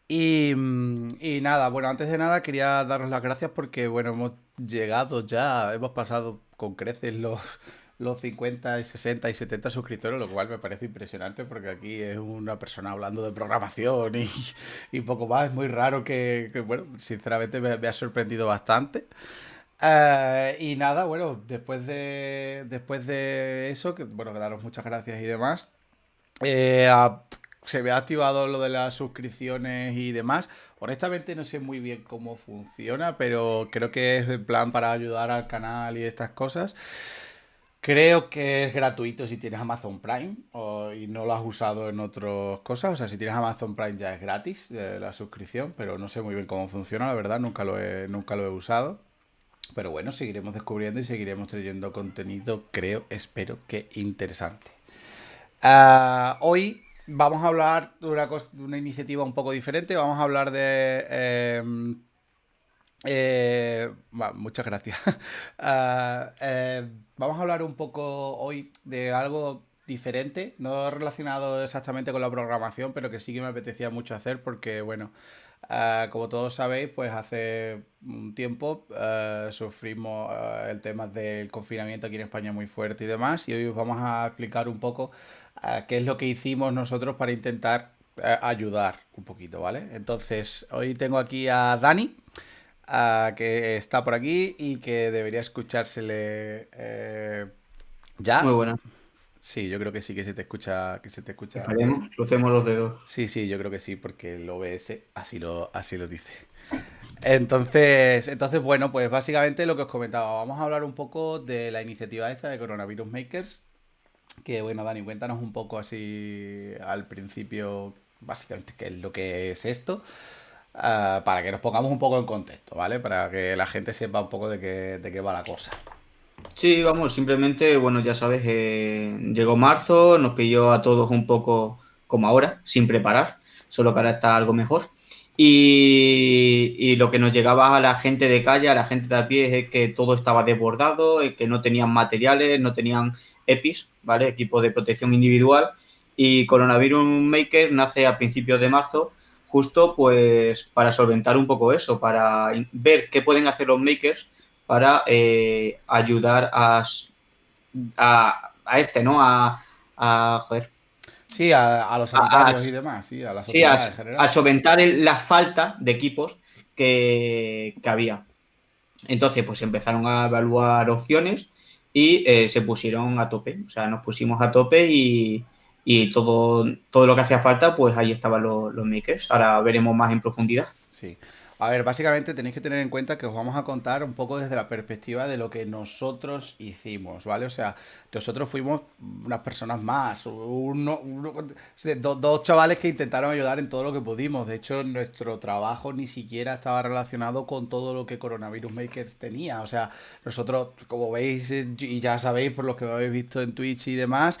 Y nada, bueno, antes de nada quería daros las gracias porque, bueno, hemos llegado ya, hemos pasado con creces los 50 y 60 y 70 suscriptores, lo cual me parece impresionante porque aquí es una persona hablando de programación y poco más. Es muy raro bueno, sinceramente me ha sorprendido bastante. Y nada, bueno, después de eso, que bueno, que daros muchas gracias y demás. Eh, a- Se me ha activado lo de las suscripciones y demás. Honestamente no sé muy bien cómo funciona, pero creo que es en plan para ayudar al canal y estas cosas. Creo que es gratuito si tienes Amazon Prime y no lo has usado en otras cosas. O sea, si tienes Amazon Prime ya es gratis la suscripción, pero no sé muy bien cómo funciona, la verdad, nunca lo he usado. Pero bueno, seguiremos descubriendo y seguiremos trayendo contenido, creo, espero que interesante. Hoy vamos a hablar de una iniciativa un poco diferente. Vamos a hablar de... muchas gracias. Vamos a hablar un poco hoy de algo diferente, no relacionado exactamente con la programación, pero que sí que me apetecía mucho hacer porque, bueno, como todos sabéis, pues hace un tiempo sufrimos el tema del confinamiento aquí en España muy fuerte y demás, y hoy os vamos a explicar un poco qué es lo que hicimos nosotros para intentar ayudar un poquito, ¿vale? Entonces, hoy tengo aquí a Dani, que está por aquí y que debería escuchársele Muy ya. buena. Sí, yo creo que sí que se te escucha, que se te escucha bien. Esperemos, crucemos los dedos. Sí, sí, yo creo que sí, porque el OBS así lo dice. Entonces, bueno, pues básicamente lo que os comentaba, vamos a hablar un poco de la iniciativa esta de Coronavirus Makers, que bueno, Dani, cuéntanos un poco así al principio, básicamente, qué es lo que es esto, para que nos pongamos un poco en contexto, ¿vale? Para que la gente sepa un poco de qué va la cosa. Sí, vamos, simplemente, bueno, ya sabes, llegó marzo, nos pilló a todos un poco como ahora, sin preparar, solo que ahora está algo mejor. Y lo que nos llegaba a la gente de calle, a la gente de a pie, es que todo estaba desbordado, que no tenían materiales, no tenían EPIs, ¿vale? Equipo de protección individual. Y Coronavirus Maker nace a principios de marzo, justo pues para solventar un poco eso, para ver qué pueden hacer los makers para ayudar a este, ¿no? Joder, Sí, a los a, a- sanitarios y demás, sí, a la sí, a, sociedad en a general. solventar la falta de equipos que había. Entonces, pues empezaron a evaluar opciones y se pusieron a tope. O sea, nos pusimos a tope y todo lo que hacía falta, pues ahí estaban los makers. Ahora veremos más en profundidad. Sí. A ver, básicamente tenéis que tener en cuenta que os vamos a contar un poco desde la perspectiva de lo que nosotros hicimos, ¿vale? O sea, nosotros fuimos unas personas más, dos chavales que intentaron ayudar en todo lo que pudimos. De hecho, nuestro trabajo ni siquiera estaba relacionado con todo lo que Coronavirus Makers tenía. O sea, nosotros, como veis y ya sabéis por lo que me habéis visto en Twitch y demás,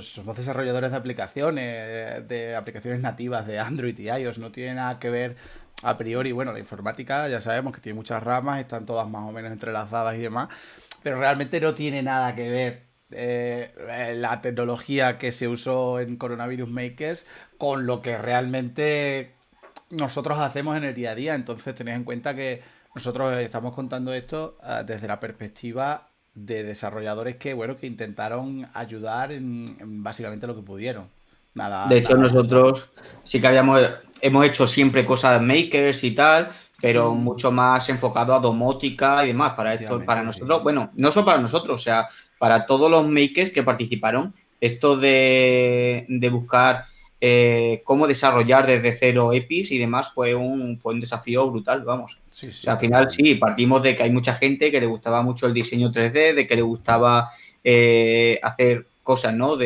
somos desarrolladores de aplicaciones nativas de Android y iOS. No tiene nada que ver a priori. Bueno, la informática ya sabemos que tiene muchas ramas, están todas más o menos entrelazadas y demás, pero realmente no tiene nada que ver la tecnología que se usó en Coronavirus Makers con lo que realmente nosotros hacemos en el día a día. Entonces tenéis en cuenta que nosotros estamos contando esto desde la perspectiva de desarrolladores que, bueno, que intentaron ayudar en básicamente lo que pudieron. Nada, De hecho, nada más. nosotros sí que hemos hecho siempre cosas makers y tal, pero mucho más enfocado a domótica y demás. Para esto, para Efectivamente, sí. nosotros, bueno, no solo para nosotros, o sea, para todos los makers que participaron, esto de buscar cómo desarrollar desde cero EPIs y demás fue un desafío brutal, vamos. Sí, O sea, sí, al final sí, totalmente. partimos de que hay mucha gente que le gustaba mucho el diseño 3D, de que le gustaba hacer cosas, ¿no?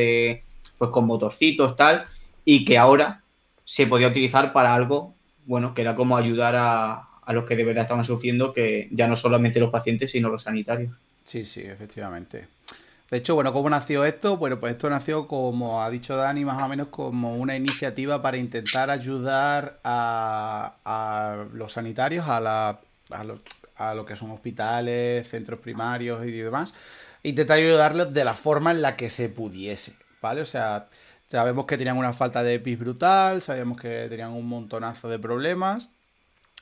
Pues con motorcitos, tal, y que ahora se podía utilizar para algo, bueno, que era como ayudar a los que de verdad estaban sufriendo, que ya no solamente los pacientes, sino los sanitarios. Sí, sí, efectivamente. De hecho, bueno, ¿cómo nació esto? Bueno, pues esto nació, como ha dicho Dani, más o menos como una iniciativa para intentar ayudar a los sanitarios, a, lo, a lo que son hospitales, centros primarios y demás, intentar ayudarlos de la forma en la que se pudiese, ¿vale? O sea, Sabemos que tenían una falta de EPIs brutal, sabíamos que tenían un montonazo de problemas.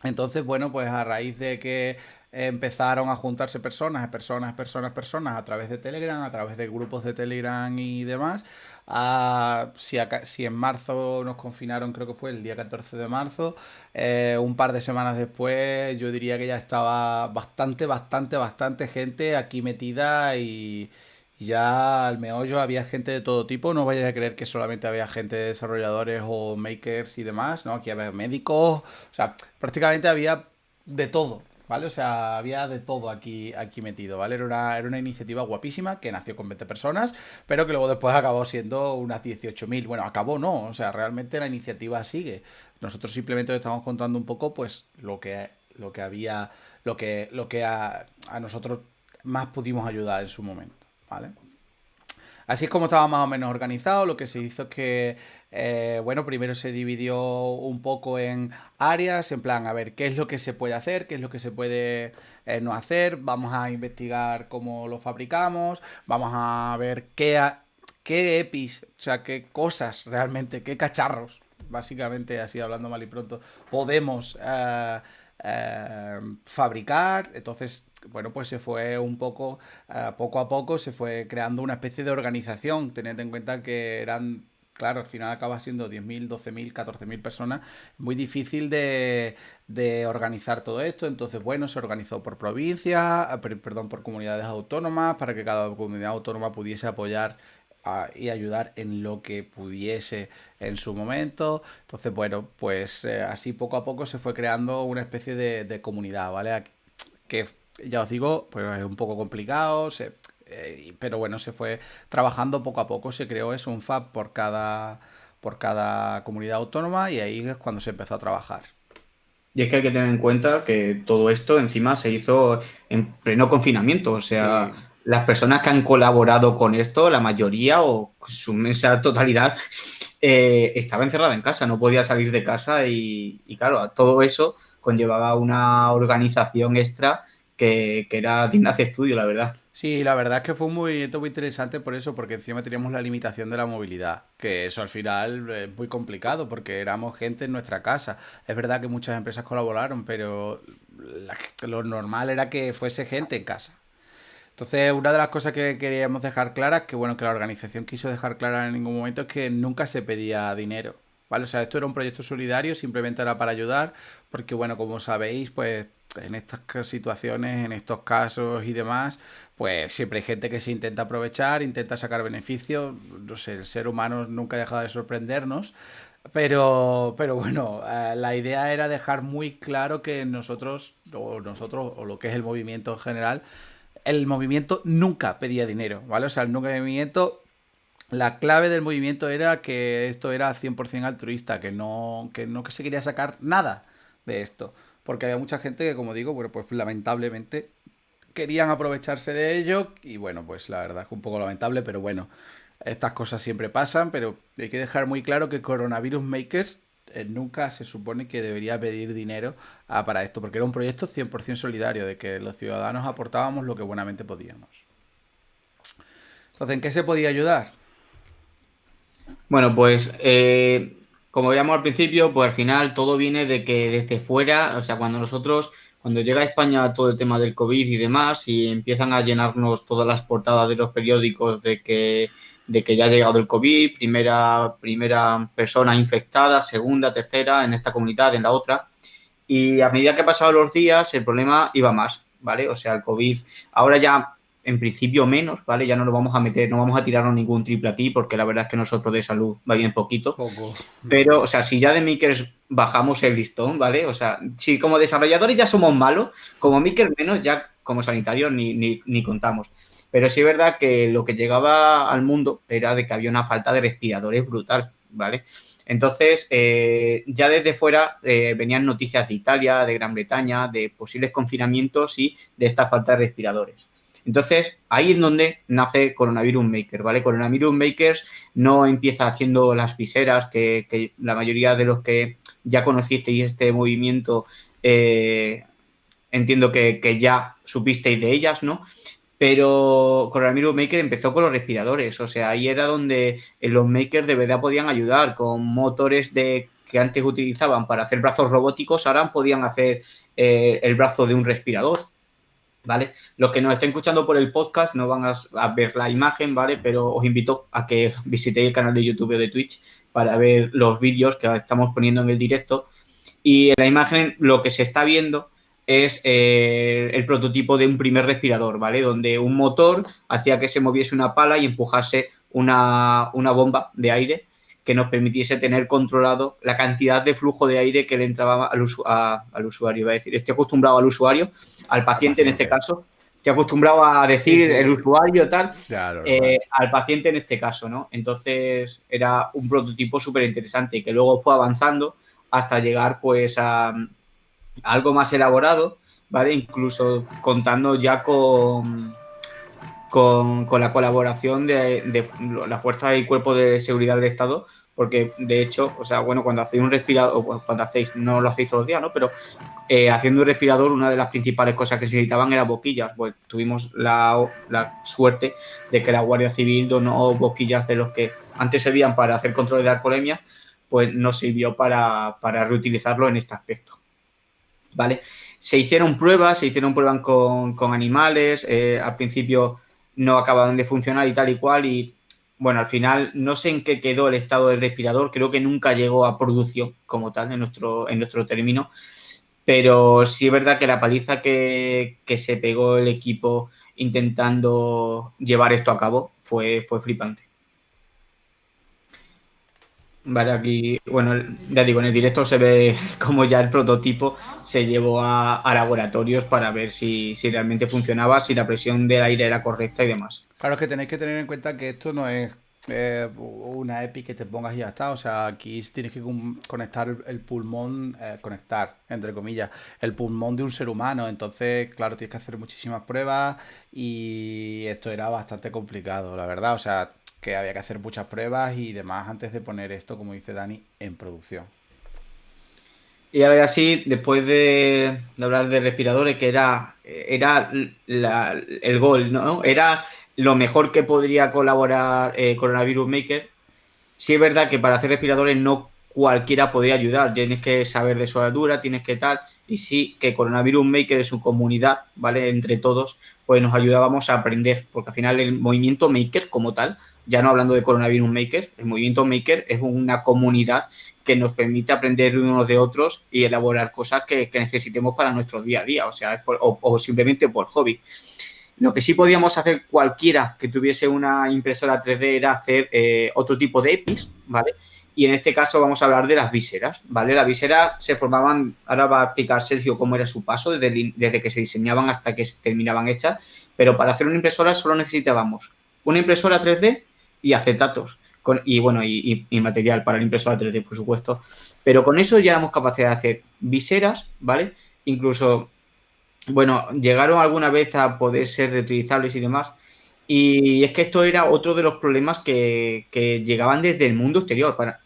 Entonces, bueno, pues a raíz de que empezaron a juntarse personas a través de Telegram, a través de grupos de Telegram y demás. Si en marzo nos confinaron, creo que fue el día 14 de marzo, un par de semanas después yo diría que ya estaba bastante gente aquí metida y ya al meollo había gente de todo tipo. No vayas a creer que solamente había gente de desarrolladores o makers y demás, ¿no? Aquí había médicos, o sea, prácticamente había de todo, ¿vale? O sea, había de todo aquí metido, ¿vale? Era una iniciativa guapísima que nació con 20 personas, pero que luego después acabó siendo unas 18.000. Bueno, acabó no, o sea, realmente la iniciativa sigue. Nosotros simplemente os estamos contando un poco, pues, lo que había, lo que a nosotros más pudimos ayudar en su momento, ¿vale? Así es como estaba más o menos organizado. Lo que se hizo es que, bueno, primero se dividió un poco en áreas, en plan, a ver, qué es lo que se puede hacer, qué es lo que se puede no hacer. Vamos a investigar cómo lo fabricamos, vamos a ver qué EPIs, o sea, qué cosas realmente, qué cacharros, básicamente, así hablando mal y pronto, podemos fabricar. Entonces, bueno, pues se fue un poco, poco a poco, se fue creando una especie de organización. Tened en cuenta que eran, claro, al final acaba siendo 10.000, 12.000, 14.000 personas. Muy difícil de organizar todo esto. Entonces, bueno, se organizó por provincias, perdón, por comunidades autónomas, para que cada comunidad autónoma pudiese apoyar y ayudar en lo que pudiese en su momento. Entonces, bueno, pues así poco a poco se fue creando una especie de comunidad, ¿vale? Que ya os digo, pues es un poco complicado, pero bueno, se fue trabajando poco a poco, se creó eso, un FAB por cada comunidad autónoma y ahí es cuando se empezó a trabajar. Y es que hay que tener en cuenta que todo esto encima se hizo en pleno confinamiento. O sea, Sí, las personas que han colaborado con esto, la mayoría o su inmensa totalidad, estaba encerrada en casa, no podía salir de casa y claro, todo eso conllevaba una organización extra que era digna de estudio, la verdad. sí, la verdad es que fue un movimiento muy interesante por eso, porque encima teníamos la limitación de la movilidad, que eso al final es muy complicado porque éramos gente en nuestra casa. Es verdad que muchas empresas colaboraron, pero lo normal era que fuese gente en casa. Entonces, una de las cosas que queríamos dejar claras, que bueno, que la organización quiso dejar clara en ningún momento, es que nunca se pedía dinero, ¿vale? O sea, esto era un proyecto solidario, simplemente era para ayudar, porque bueno, como sabéis, pues en estas situaciones, en estos casos y demás, pues siempre hay gente que se intenta aprovechar, intenta sacar beneficios. No sé, el ser humano nunca deja de sorprendernos. Pero bueno, la idea era dejar muy claro que nosotros, o lo que es el movimiento en general, el movimiento nunca pedía dinero, ¿vale? O sea, el movimiento, la clave del movimiento era que esto era 100% altruista, que no se quería sacar nada de esto. Porque había mucha gente que, como digo, bueno, pues lamentablemente querían aprovecharse de ello y bueno, pues la verdad es que un poco lamentable, pero bueno, estas cosas siempre pasan, pero hay que dejar muy claro que Coronavirus Makers nunca se supone que debería pedir dinero para esto, porque era un proyecto 100% solidario, de que los ciudadanos aportábamos lo que buenamente podíamos. Entonces, ¿en qué se podía ayudar? Bueno, pues como veíamos al principio, pues al final todo viene de que desde fuera, o sea, cuando llega a España todo el tema del COVID y demás, y empiezan a llenarnos todas las portadas de los periódicos de que ya ha llegado el COVID, primera persona infectada, segunda, tercera, en esta comunidad, en la otra, y a medida que pasaban los días, el problema iba más, ¿vale? O sea, el COVID ahora ya en principio menos, ¿vale? Ya no lo vamos a meter, no vamos a tirarnos ningún triple aquí porque la verdad es que nosotros de salud va bien poquito. Poco. Pero, o sea, si ya de makers bajamos el listón, ¿vale? O sea, si como desarrolladores ya somos malos, como makers menos, ya como sanitarios ni contamos. Pero sí es verdad que lo que llegaba al mundo era de que había una falta de respiradores brutal, ¿vale? Entonces, ya desde fuera venían noticias de Italia, de Gran Bretaña, de posibles confinamientos y de esta falta de respiradores. Entonces, ahí es donde nace Coronavirus Maker, ¿vale? Coronavirus Makers no empieza haciendo las viseras que la mayoría de los que ya conocisteis este movimiento entiendo que ya supisteis de ellas, ¿no? Pero Coronavirus Maker empezó con los respiradores, o sea, ahí era donde los makers de verdad podían ayudar con motores que antes utilizaban para hacer brazos robóticos, ahora podían hacer el brazo de un respirador, ¿vale? Los que nos estén escuchando por el podcast no van a ver la imagen, ¿vale? Pero os invito a que visitéis el canal de YouTube o de Twitch para ver los vídeos que estamos poniendo en el directo. Y en la imagen lo que se está viendo es el prototipo de un primer respirador, ¿vale? Donde un motor hacía que se moviese una pala y empujase una bomba de aire que nos permitiese tener controlado la cantidad de flujo de aire que le entraba al usuario. Iba a decir, estoy acostumbrado al usuario, al Al paciente en este paciente. caso, estoy acostumbrado a Sí, decir el sí. usuario tal, Ya, normal. al paciente en este caso, ¿no? Entonces era un prototipo súper interesante que luego fue avanzando hasta llegar pues a algo más elaborado, ¿vale? Incluso contando ya con la colaboración de la Fuerza y Cuerpo de Seguridad del Estado, porque de hecho, o sea, bueno, cuando hacéis un respirador, o cuando hacéis, no lo hacéis todos los días, ¿no? Pero haciendo un respirador, una de las principales cosas que se necesitaban era boquillas. Pues tuvimos la suerte de que la Guardia Civil donó boquillas de los que antes servían para hacer controles de alcoholemia, pues nos sirvió para reutilizarlo en este aspecto. ¿Vale? Se hicieron pruebas con animales, al principio no acababan de funcionar y tal y cual, y bueno, al final no sé en qué quedó el estado del respirador, creo que nunca llegó a producción como tal en nuestro término, pero sí es verdad que la paliza que se pegó el equipo intentando llevar esto a cabo fue flipante. Vale, aquí, bueno, ya digo, en el directo se ve como ya el prototipo se llevó a laboratorios para ver si realmente funcionaba, si la presión del aire era correcta y demás. Claro, es que tenéis que tener en cuenta que esto no es una EPI que te pongas y ya está. O sea, aquí tienes que conectar el pulmón, conectar, entre comillas, el pulmón de un ser humano. Entonces, claro, tienes que hacer muchísimas pruebas y esto era bastante complicado, la verdad. O sea, que había que hacer muchas pruebas y demás antes de poner esto, como dice Dani, en producción. Y ahora ya sí, después de hablar de respiradores, que era el gol, ¿no? Era lo mejor que podría colaborar Coronavirus Maker. Sí es verdad que para hacer respiradores no cualquiera podría ayudar, tienes que saber de soldadura, tienes que tal, y sí que Coronavirus Maker es su comunidad, ¿vale? Entre todos, pues nos ayudábamos a aprender, porque al final el movimiento Maker como tal, ya no hablando de Coronavirus Maker, el movimiento Maker es una comunidad que nos permite aprender de unos de otros y elaborar cosas que necesitemos para nuestro día a día, o sea, o simplemente por hobby. Lo que sí podíamos hacer cualquiera que tuviese una impresora 3D era hacer otro tipo de EPIs, ¿vale? Y en este caso vamos a hablar de las viseras, ¿vale? Las viseras se formaban, ahora va a explicar Sergio cómo era su paso, desde que se diseñaban hasta que se terminaban hechas, pero para hacer una impresora solo necesitábamos una impresora 3D y acetatos, y bueno, y material para la impresora 3D, por supuesto. Pero con eso ya éramos capaces de hacer viseras, ¿vale? Incluso bueno, llegaron alguna vez a poder ser reutilizables y demás. Y es que esto era otro de los problemas que llegaban desde el mundo exterior, para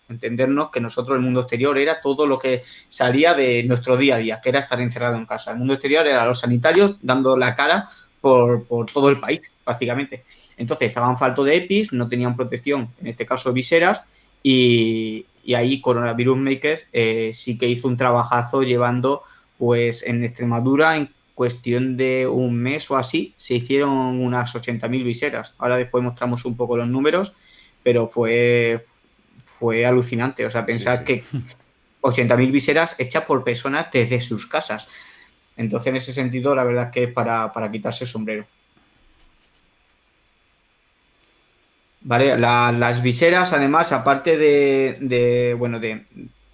entendernos que nosotros el mundo exterior era todo lo que salía de nuestro día a día, que era estar encerrado en casa. El mundo exterior era los sanitarios dando la cara por todo el país, prácticamente. Entonces estaban falto de EPIs, no tenían protección, en este caso viseras, y ahí Coronavirus Maker sí que hizo un trabajazo llevando pues en Extremadura, en cuestión de un mes o así, se hicieron unas 80.000 viseras. Ahora después mostramos un poco los números, pero fue alucinante. O sea, Sí, pensar sí. que 80.000 viseras hechas por personas desde sus casas. Entonces, en ese sentido, la verdad es que es para quitarse el sombrero. ¿Vale? Las viseras, además, aparte bueno,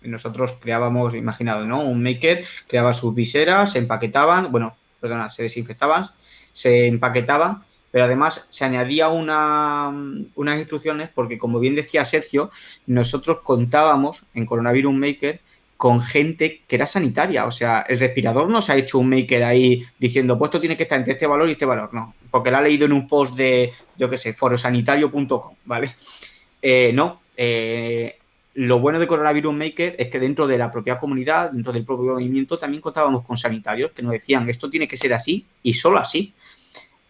nosotros creábamos, imaginado, ¿no? Un maker creaba sus viseras, se empaquetaban, bueno, perdona, se desinfectaban, se empaquetaban, pero además se añadía unas instrucciones porque, como bien decía Sergio, nosotros contábamos en Coronavirus Maker con gente que era sanitaria. O sea, el respirador no se ha hecho un maker ahí diciendo, pues esto tiene que estar entre este valor y este valor. No, porque lo ha leído en un post de, yo qué sé, forosanitario.com, ¿vale? No. Lo bueno de Coronavirus Maker es que dentro de la propia comunidad, dentro del propio movimiento, también contábamos con sanitarios que nos decían, esto tiene que ser así y solo así.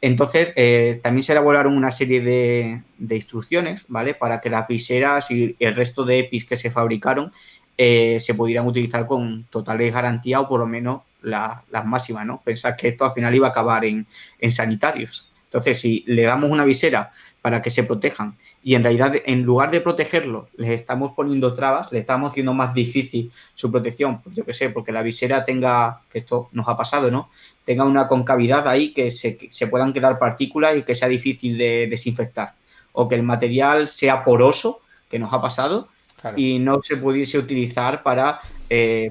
Entonces, también se elaboraron una serie de instrucciones, ¿vale? Para que las viseras y el resto de EPIs que se fabricaron se pudieran utilizar con totales garantías o por lo menos las máximas, ¿no? Pensar que esto al final iba a acabar en sanitarios. Entonces, si le damos una visera para que se protejan y en realidad en lugar de protegerlo les estamos poniendo trabas, le estamos haciendo más difícil su protección, pues yo qué sé, porque la visera tenga, que esto nos ha pasado, ¿no? Tenga una concavidad ahí que se puedan quedar partículas y que sea difícil de desinfectar. O que el material sea poroso, que nos ha pasado, Claro. y no se pudiese utilizar para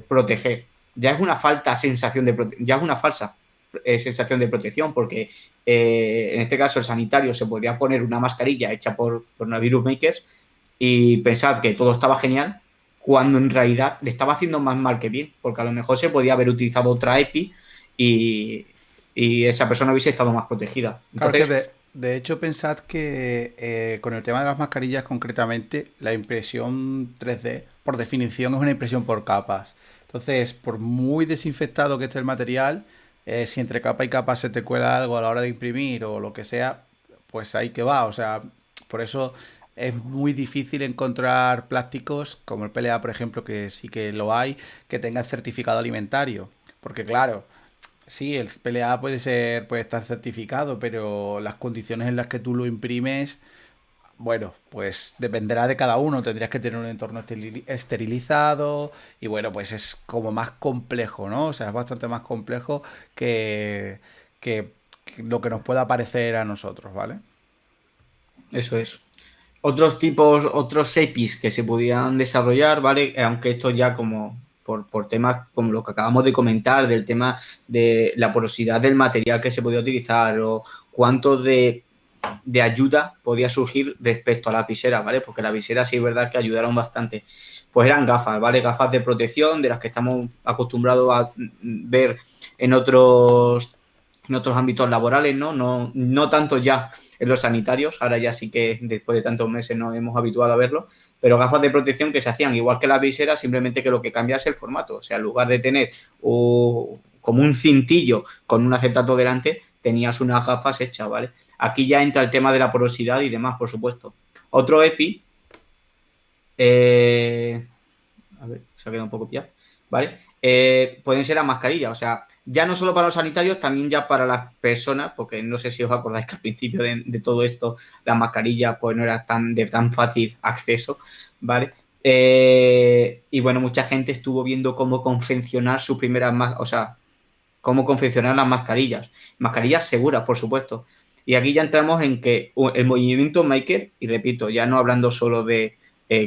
proteger. Ya es una falta sensación ya es una falsa sensación de protección, porque en este caso el sanitario se podría poner una mascarilla hecha por Coronavirus Makers y pensar que todo estaba genial, cuando en realidad le estaba haciendo más mal que bien, porque a lo mejor se podía haber utilizado otra EPI y, y esa persona hubiese estado más protegida. Claro, es que Entonces, de hecho pensad que con el tema de las mascarillas concretamente, la impresión 3D, por definición, es una impresión por capas. Entonces, por muy desinfectado que esté el material, si entre capa y capa se te cuela algo a la hora de imprimir o lo que sea, pues ahí que va. O sea, por eso es muy difícil encontrar plásticos como el PLA, por ejemplo, que sí que lo hay, que tengan certificado alimentario. Porque claro, sí, el PLA puede estar certificado, pero las condiciones en las que tú lo imprimes, bueno, pues dependerá de cada uno. Tendrías que tener un entorno esterilizado y bueno, pues es como más complejo, ¿no? O sea, es bastante más complejo que, que lo que nos pueda parecer a nosotros, ¿vale? eso es. Otros tipos, otros EPIs que se pudieran desarrollar, ¿vale? Aunque esto ya como por temas como lo que acabamos de comentar, del tema de la porosidad del material que se podía utilizar o cuánto de ayuda podía surgir respecto a la visera, ¿vale? Porque las viseras sí es verdad que ayudaron bastante. Pues eran gafas, ¿vale? Gafas de protección de las que estamos acostumbrados a ver en otros ámbitos laborales, ¿no? No tanto ya en los sanitarios, ahora ya sí que después de tantos meses nos hemos habituado a verlo, pero gafas de protección que se hacían igual que las viseras, simplemente que lo que cambia es el formato. O sea, en lugar de tener como un cintillo con un acetato delante, tenías unas gafas hechas, ¿vale? Aquí ya entra el tema de la porosidad y demás, por supuesto. Otro EPI, a ver, se ha quedado un poco pillado, ¿vale? Pueden ser las mascarillas, o sea, ya no solo para los sanitarios, también ya para las personas, porque no sé si os acordáis que al principio de todo esto las mascarillas pues no eran de tan fácil acceso, ¿vale? Y bueno, mucha gente estuvo viendo cómo confeccionar sus primeras, o sea, cómo confeccionar las mascarillas. Mascarillas seguras, por supuesto. Y aquí ya entramos en que el movimiento maker, y repito, ya no hablando solo de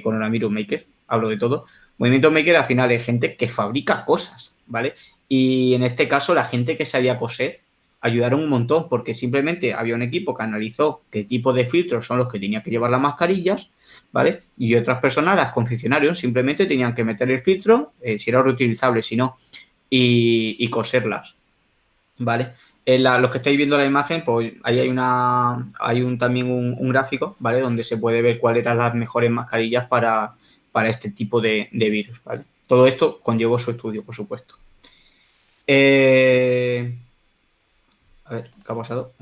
coronavirus maker, hablo de todo, movimiento maker al final es gente que fabrica cosas, ¿vale? Y en este caso la gente que sabía coser ayudaron un montón porque simplemente había un equipo que analizó qué tipo de filtros son los que tenían que llevar las mascarillas, ¿vale? Y otras personas las confeccionaron, simplemente tenían que meter el filtro, si era reutilizable, si no, y coserlas, ¿vale? Los que estáis viendo la imagen, pues ahí hay también un gráfico, ¿vale? Donde se puede ver cuáles eran las mejores mascarillas para este tipo de virus, ¿vale? Todo esto conllevó su estudio, por supuesto. A ver, ¿qué ha pasado?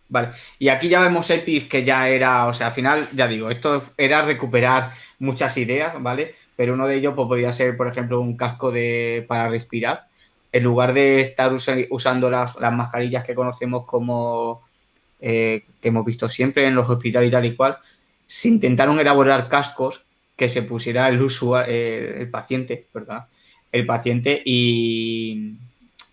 Vale, y aquí ya vemos EPIs que ya era, o sea, al final, ya digo, esto era recuperar muchas ideas, ¿vale? Pero uno de ellos pues, podría ser, por ejemplo, un casco para respirar. En lugar de estar usando las mascarillas que conocemos como que hemos visto siempre en los hospitales y tal y cual, se intentaron elaborar cascos que se pusiera el paciente, ¿verdad? El paciente y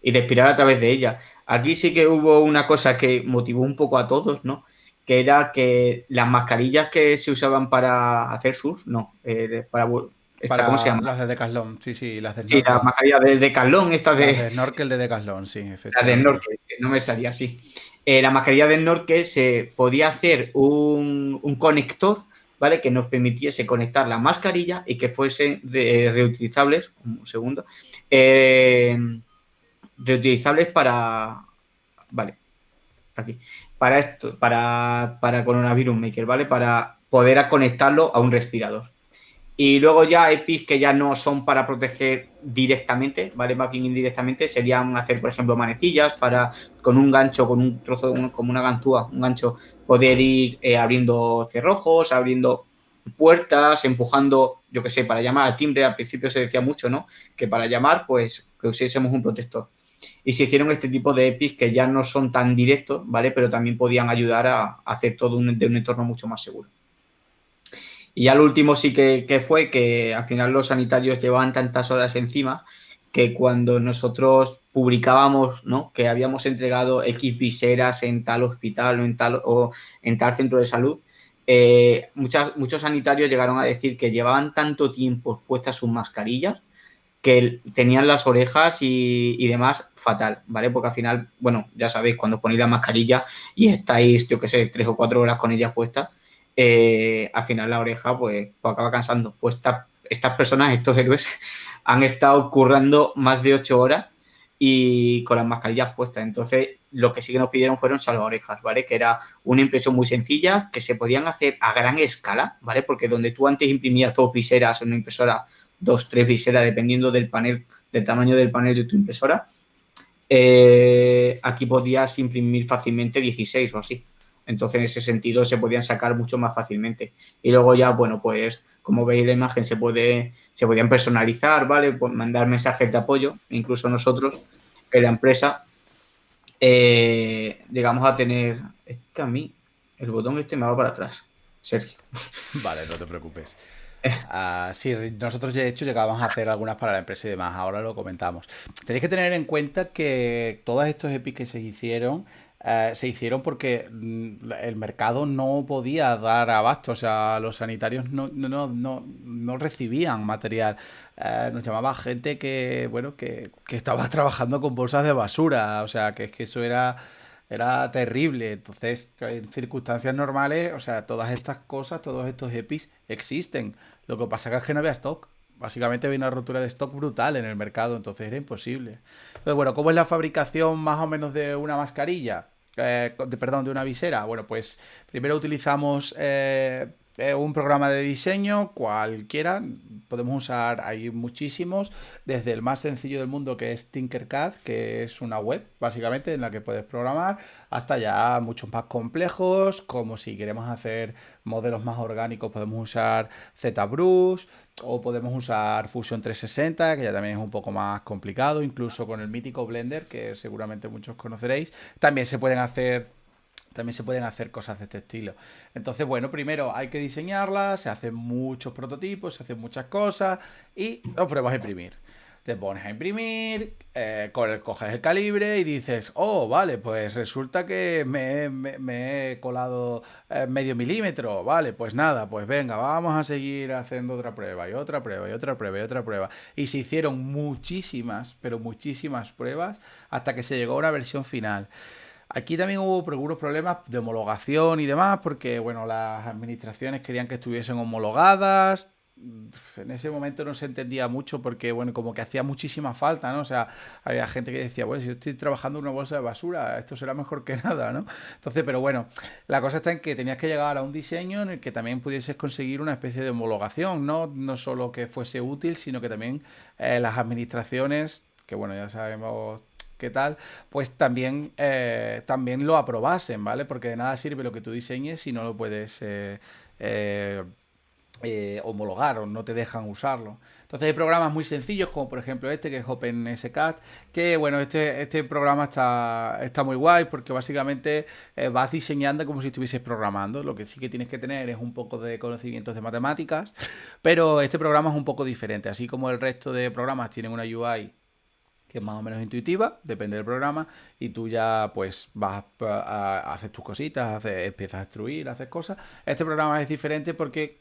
respirar a través de ella. Aquí sí que hubo una cosa que motivó un poco a todos, ¿no? Que era que las mascarillas que se usaban para hacer surf, no, ¿cómo se Para llama? las de Decathlon, sí, sí, las de Sí, las snorkel. mascarillas de Decathlon, estas Las de, de snorkel de Decathlon, sí, la de efectivamente. snorkel, que no me salía así. La mascarilla de snorkel se podía hacer un conector, ¿vale? Que nos permitiese conectar la mascarilla y que fuesen reutilizables, un segundo, eh, reutilizables vale, aquí, para para Coronavirus Maker, ¿vale? Para poder conectarlo a un respirador. Y luego ya EPIs que ya no son para proteger directamente, ¿vale? Más bien indirectamente, serían hacer, por ejemplo, manecillas para con un gancho, con un trozo, como una ganzúa, un gancho, poder ir abriendo cerrojos, abriendo puertas, empujando, yo qué sé, para llamar al timbre. Al principio se decía mucho, ¿no? Que para llamar, pues que usásemos un protector. Y se hicieron este tipo de EPIs que ya no son tan directos, ¿vale? Pero también podían ayudar a hacer todo de un entorno mucho más seguro. Y ya lo último sí que fue que al final los sanitarios llevaban tantas horas encima que cuando nosotros publicábamos, ¿no?, que habíamos entregado X viseras en tal hospital o en tal centro de salud, muchos sanitarios llegaron a decir que llevaban tanto tiempo puestas sus mascarillas que tenían las orejas y demás fatal, ¿vale? Porque al final, bueno, ya sabéis, cuando ponéis la mascarilla y estáis, yo qué sé, 3 o 4 horas con ella puesta, al final la oreja pues acaba cansando. Pues estas personas, estos héroes, han estado currando más de 8 horas y con las mascarillas puestas. Entonces, lo que sí que nos pidieron fueron salvaorejas, ¿vale? Que era una impresión muy sencilla, que se podían hacer a gran escala, ¿vale? Porque donde tú antes imprimías 2 viseras en una impresora, 2, 3 viseras, dependiendo del panel, del tamaño del panel de tu impresora, aquí podías imprimir fácilmente 16 o así. Entonces, en ese sentido, se podían sacar mucho más fácilmente. Y luego ya, bueno, pues, como veis la imagen, se podían personalizar, ¿vale? Pues mandar mensajes de apoyo. Incluso nosotros, en la empresa, llegamos a tener... Es que a mí el botón este me va para atrás, Sergio. Vale, no te preocupes. Sí, nosotros de hecho llegábamos a hacer algunas para la empresa y demás, ahora lo comentamos. Tenéis que tener en cuenta que todos estos EPIs que se hicieron porque el mercado no podía dar abasto, o sea, los sanitarios no recibían material. Nos llamaba gente que, bueno, que estaba trabajando con bolsas de basura, o sea, que es que eso era terrible. Entonces, en circunstancias normales, o sea, todas estas cosas, todos estos EPIs existen. Lo que pasa es que no había stock. Básicamente había una rotura de stock brutal en el mercado, entonces era imposible. Entonces, bueno, ¿cómo es la fabricación más o menos de una mascarilla? Perdón, de una visera. Bueno, pues primero utilizamos un programa de diseño, cualquiera. Podemos usar, hay muchísimos, desde el más sencillo del mundo que es Tinkercad, que es una web básicamente en la que puedes programar, hasta ya muchos más complejos, como si queremos hacer modelos más orgánicos podemos usar ZBrush o podemos usar Fusion 360, que ya también es un poco más complicado, incluso con el mítico Blender, que seguramente muchos conoceréis, también se pueden hacer cosas de este estilo. Entonces, bueno, primero hay que diseñarlas, se hacen muchos prototipos, se hacen muchas cosas y lo pruebas a imprimir. Te pones a imprimir, coges el calibre y dices, oh, vale, pues resulta que me he colado medio milímetro, vale, pues nada, pues venga, vamos a seguir haciendo otra prueba y otra prueba y otra prueba y otra prueba. Y se hicieron muchísimas, pero muchísimas pruebas hasta que se llegó a una versión final. Aquí también hubo algunos problemas de homologación y demás, porque bueno, las administraciones querían que estuviesen homologadas. En ese momento no se entendía mucho porque, bueno, como que hacía muchísima falta, ¿no? O sea, había gente que decía, bueno, si yo estoy trabajando en una bolsa de basura, esto será mejor que nada, ¿no? Entonces, pero bueno, la cosa está en que tenías que llegar a un diseño en el que también pudieses conseguir una especie de homologación, ¿no? No solo que fuese útil, sino que también las administraciones, que bueno, ya sabemos qué tal, pues también lo aprobasen, ¿vale? Porque de nada sirve lo que tú diseñes si no lo puedes eh, homologar o no te dejan usarlo. Entonces hay programas muy sencillos como por ejemplo este que es OpenSCAD, que bueno, este programa está muy guay porque básicamente vas diseñando como si estuvieses programando. Lo que sí que tienes que tener es un poco de conocimientos de matemáticas, pero este programa es un poco diferente. Así como el resto de programas tienen una UI que es más o menos intuitiva, depende del programa, y tú ya pues vas a hacer tus cositas, empiezas a instruir, haces cosas. Este programa es diferente porque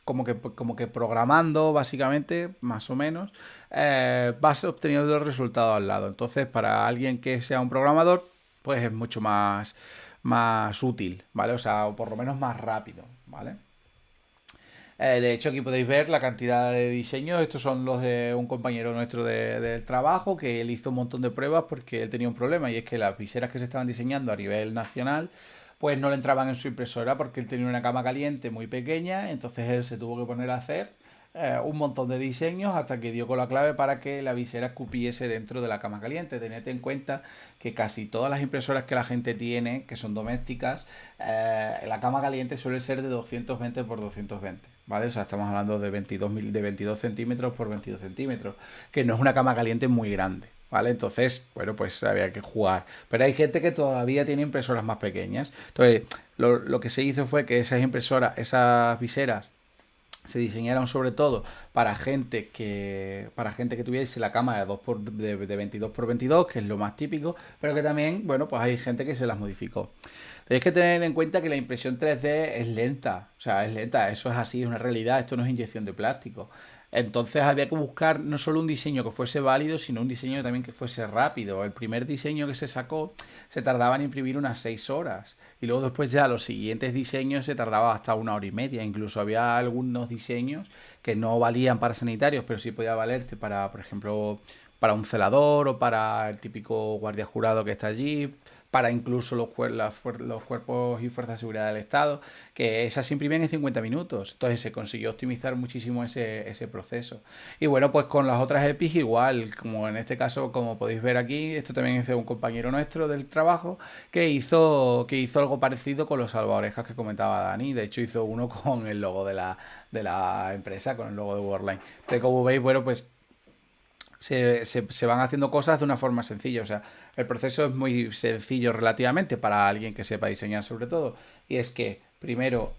como que programando, básicamente, más o menos, vas obteniendo los resultados al lado. Entonces, para alguien que sea un programador, pues es mucho más útil, ¿vale? O sea, o por lo menos más rápido, ¿vale? De hecho, aquí podéis ver la cantidad de diseños. Estos son los de un compañero nuestro del trabajo que él hizo un montón de pruebas porque él tenía un problema y es que las viseras que se estaban diseñando a nivel nacional pues no le entraban en su impresora porque él tenía una cama caliente muy pequeña, entonces él se tuvo que poner a hacer. un montón de diseños hasta que dio con la clave para que la visera cupiese dentro de la cama caliente. Tened en cuenta que casi todas las impresoras que la gente tiene, que son domésticas, la cama caliente suele ser de 220 por 220. ¿Vale? O sea, estamos hablando de 22 centímetros por 22 centímetros, que no es una cama caliente muy grande. ¿Vale? Entonces, bueno, pues había que jugar. Pero hay gente que todavía tiene impresoras más pequeñas. Entonces, lo que se hizo fue que esas impresoras, esas viseras, se diseñaron sobre todo para gente que tuviese la cama de 22 por 22, que es lo más típico, pero que también, bueno, pues hay gente que se las modificó. Tenéis que tener en cuenta que la impresión 3D es lenta, o sea, es lenta, eso es así, es una realidad, esto no es inyección de plástico. Entonces había que buscar no solo un diseño que fuese válido, sino un diseño también que fuese rápido. El primer diseño que se sacó se tardaba en imprimir unas 6 horas. Y luego después ya los siguientes diseños se tardaba hasta 1 hora y media. Incluso había algunos diseños que no valían para sanitarios, pero sí podía valerte para, por ejemplo, para un celador o para el típico guardia jurado que está allí, para incluso los cuerpos y fuerzas de seguridad del Estado, que esas se imprimían en 50 minutos. Entonces se consiguió optimizar muchísimo ese proceso. Y bueno, pues con las otras EPIs igual, como en este caso, como podéis ver aquí, esto también es de un compañero nuestro del trabajo, que hizo algo parecido con los salvaorejas que comentaba Dani. De hecho, hizo uno con el logo de la empresa, con el logo de Worldline. Entonces, como veis, bueno, pues se van haciendo cosas de una forma sencilla. O sea, el proceso es muy sencillo relativamente para alguien que sepa diseñar sobre todo. Y es que primero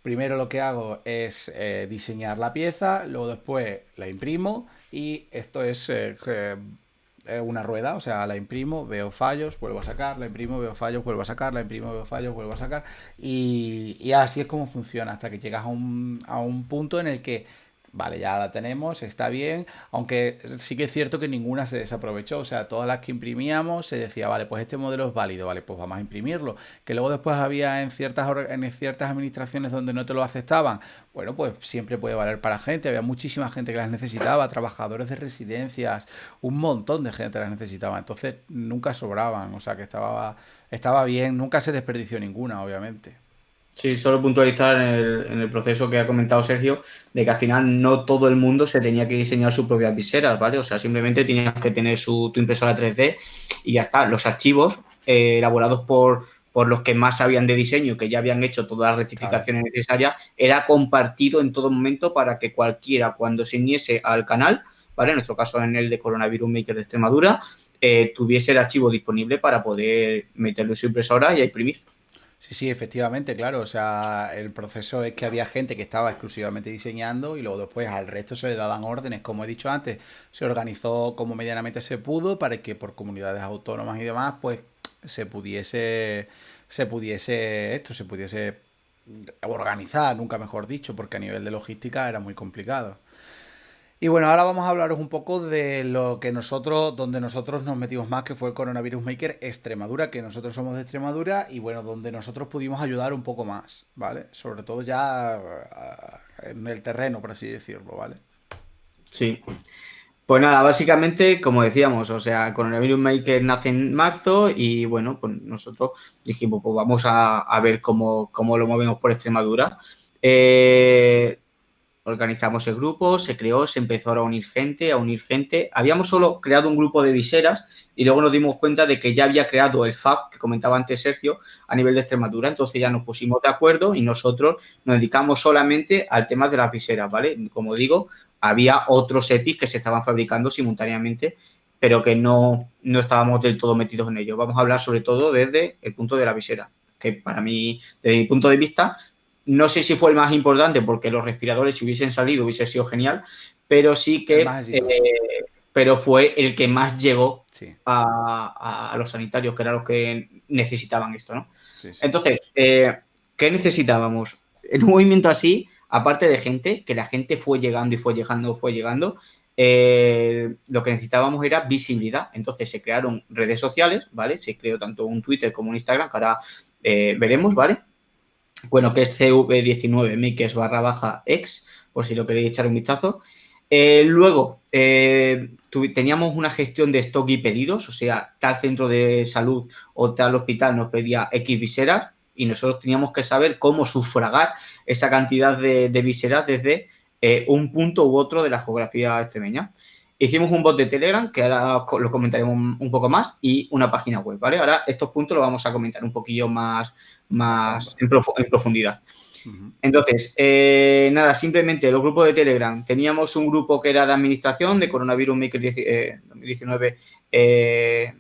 primero lo que hago es diseñar la pieza, luego después la imprimo y esto es una rueda, o sea, la imprimo, veo fallos, vuelvo a sacar, la imprimo, veo fallos, vuelvo a sacar, la imprimo, veo fallos, vuelvo a sacar y así es como funciona hasta que llegas a un punto en el que vale, ya la tenemos, está bien, aunque sí que es cierto que ninguna se desaprovechó, o sea, todas las que imprimíamos se decía, vale, pues este modelo es válido, vale, pues vamos a imprimirlo, que luego después había en ciertas administraciones donde no te lo aceptaban, bueno, pues siempre puede valer para gente, había muchísima gente que las necesitaba, trabajadores de residencias, un montón de gente las necesitaba, entonces nunca sobraban, o sea, que estaba bien, nunca se desperdició ninguna, obviamente. Sí, solo puntualizar en el proceso que ha comentado Sergio, de que al final no todo el mundo se tenía que diseñar sus propias viseras, ¿vale? O sea, simplemente tenías que tener tu impresora 3D y ya está. Los archivos elaborados por los que más sabían de diseño, que ya habían hecho todas las Claro. rectificaciones necesarias, era compartido en todo momento para que cualquiera, cuando se uniese al canal, ¿vale? En nuestro caso, en el de Coronavirus Maker de Extremadura, tuviese el archivo disponible para poder meterlo en su impresora y a imprimir. Sí, sí, efectivamente, claro. O sea, el proceso es que había gente que estaba exclusivamente diseñando y luego después al resto se le daban órdenes. Como he dicho antes, se organizó como medianamente se pudo para que por comunidades autónomas y demás, pues se pudiese organizar, nunca mejor dicho, porque a nivel de logística era muy complicado. Y bueno, ahora vamos a hablaros un poco de donde nosotros nos metimos más, que fue el Coronavirus Maker Extremadura, que nosotros somos de Extremadura y bueno, donde nosotros pudimos ayudar un poco más, ¿vale? Sobre todo ya en el terreno, por así decirlo, ¿vale? Sí. Pues nada, básicamente, como decíamos, o sea, Coronavirus Maker nace en marzo y bueno, pues nosotros dijimos, pues vamos a ver cómo lo movemos por Extremadura. Organizamos el grupo, se creó, se empezó a unir gente, a unir gente. Habíamos solo creado un grupo de viseras y luego nos dimos cuenta de que ya había creado el FAB, que comentaba antes Sergio, a nivel de Extremadura. Entonces ya nos pusimos de acuerdo y nosotros nos dedicamos solamente al tema de las viseras, ¿vale? Como digo, había otros EPIs que se estaban fabricando simultáneamente, pero que no estábamos del todo metidos en ello. Vamos a hablar sobre todo desde el punto de la visera, que para mí, desde mi punto de vista, no sé si fue el más importante porque los respiradores, si hubiesen salido, hubiese sido genial, pero sí El que más exitoso. pero fue el que más llegó Sí, a los sanitarios, que eran los que necesitaban esto, ¿no? sí, sí. Entonces, ¿qué necesitábamos? En un movimiento así, aparte de gente, que la gente fue llegando y fue llegando, lo que necesitábamos era visibilidad. Entonces se crearon redes sociales, ¿vale? Se creó tanto un Twitter como un Instagram, que ahora veremos, ¿vale? Bueno, que es CV19 makers barra baja ex, por si lo queréis echar un vistazo. Luego, teníamos una gestión de stock y pedidos, o sea, tal centro de salud o tal hospital nos pedía X viseras, y nosotros teníamos que saber cómo sufragar esa cantidad de viseras desde un punto u otro de la geografía extremeña. Hicimos un bot de Telegram, que ahora lo comentaremos un poco más, y una página web, ¿vale? Ahora estos puntos los vamos a comentar un poquillo más en profundidad. Ujú. Entonces, nada, simplemente los grupos de Telegram. Teníamos un grupo que era de administración de Coronavirus Maker 2019, de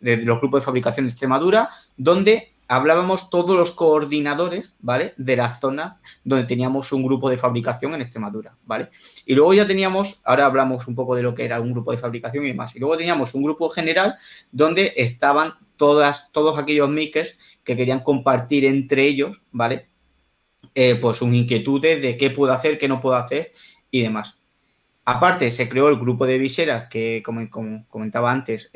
los grupos de fabricación de Extremadura, donde hablábamos todos los coordinadores, ¿vale? De las zonas donde teníamos un grupo de fabricación en Extremadura, ¿vale? Y luego ya teníamos, ahora hablamos un poco de lo que era un grupo de fabricación y demás. Y luego teníamos un grupo general donde estaban todos aquellos makers que querían compartir entre ellos, ¿vale? Pues sus inquietudes de qué puedo hacer, qué no puedo hacer y demás. Aparte, se creó el grupo de viseras que, como comentaba antes,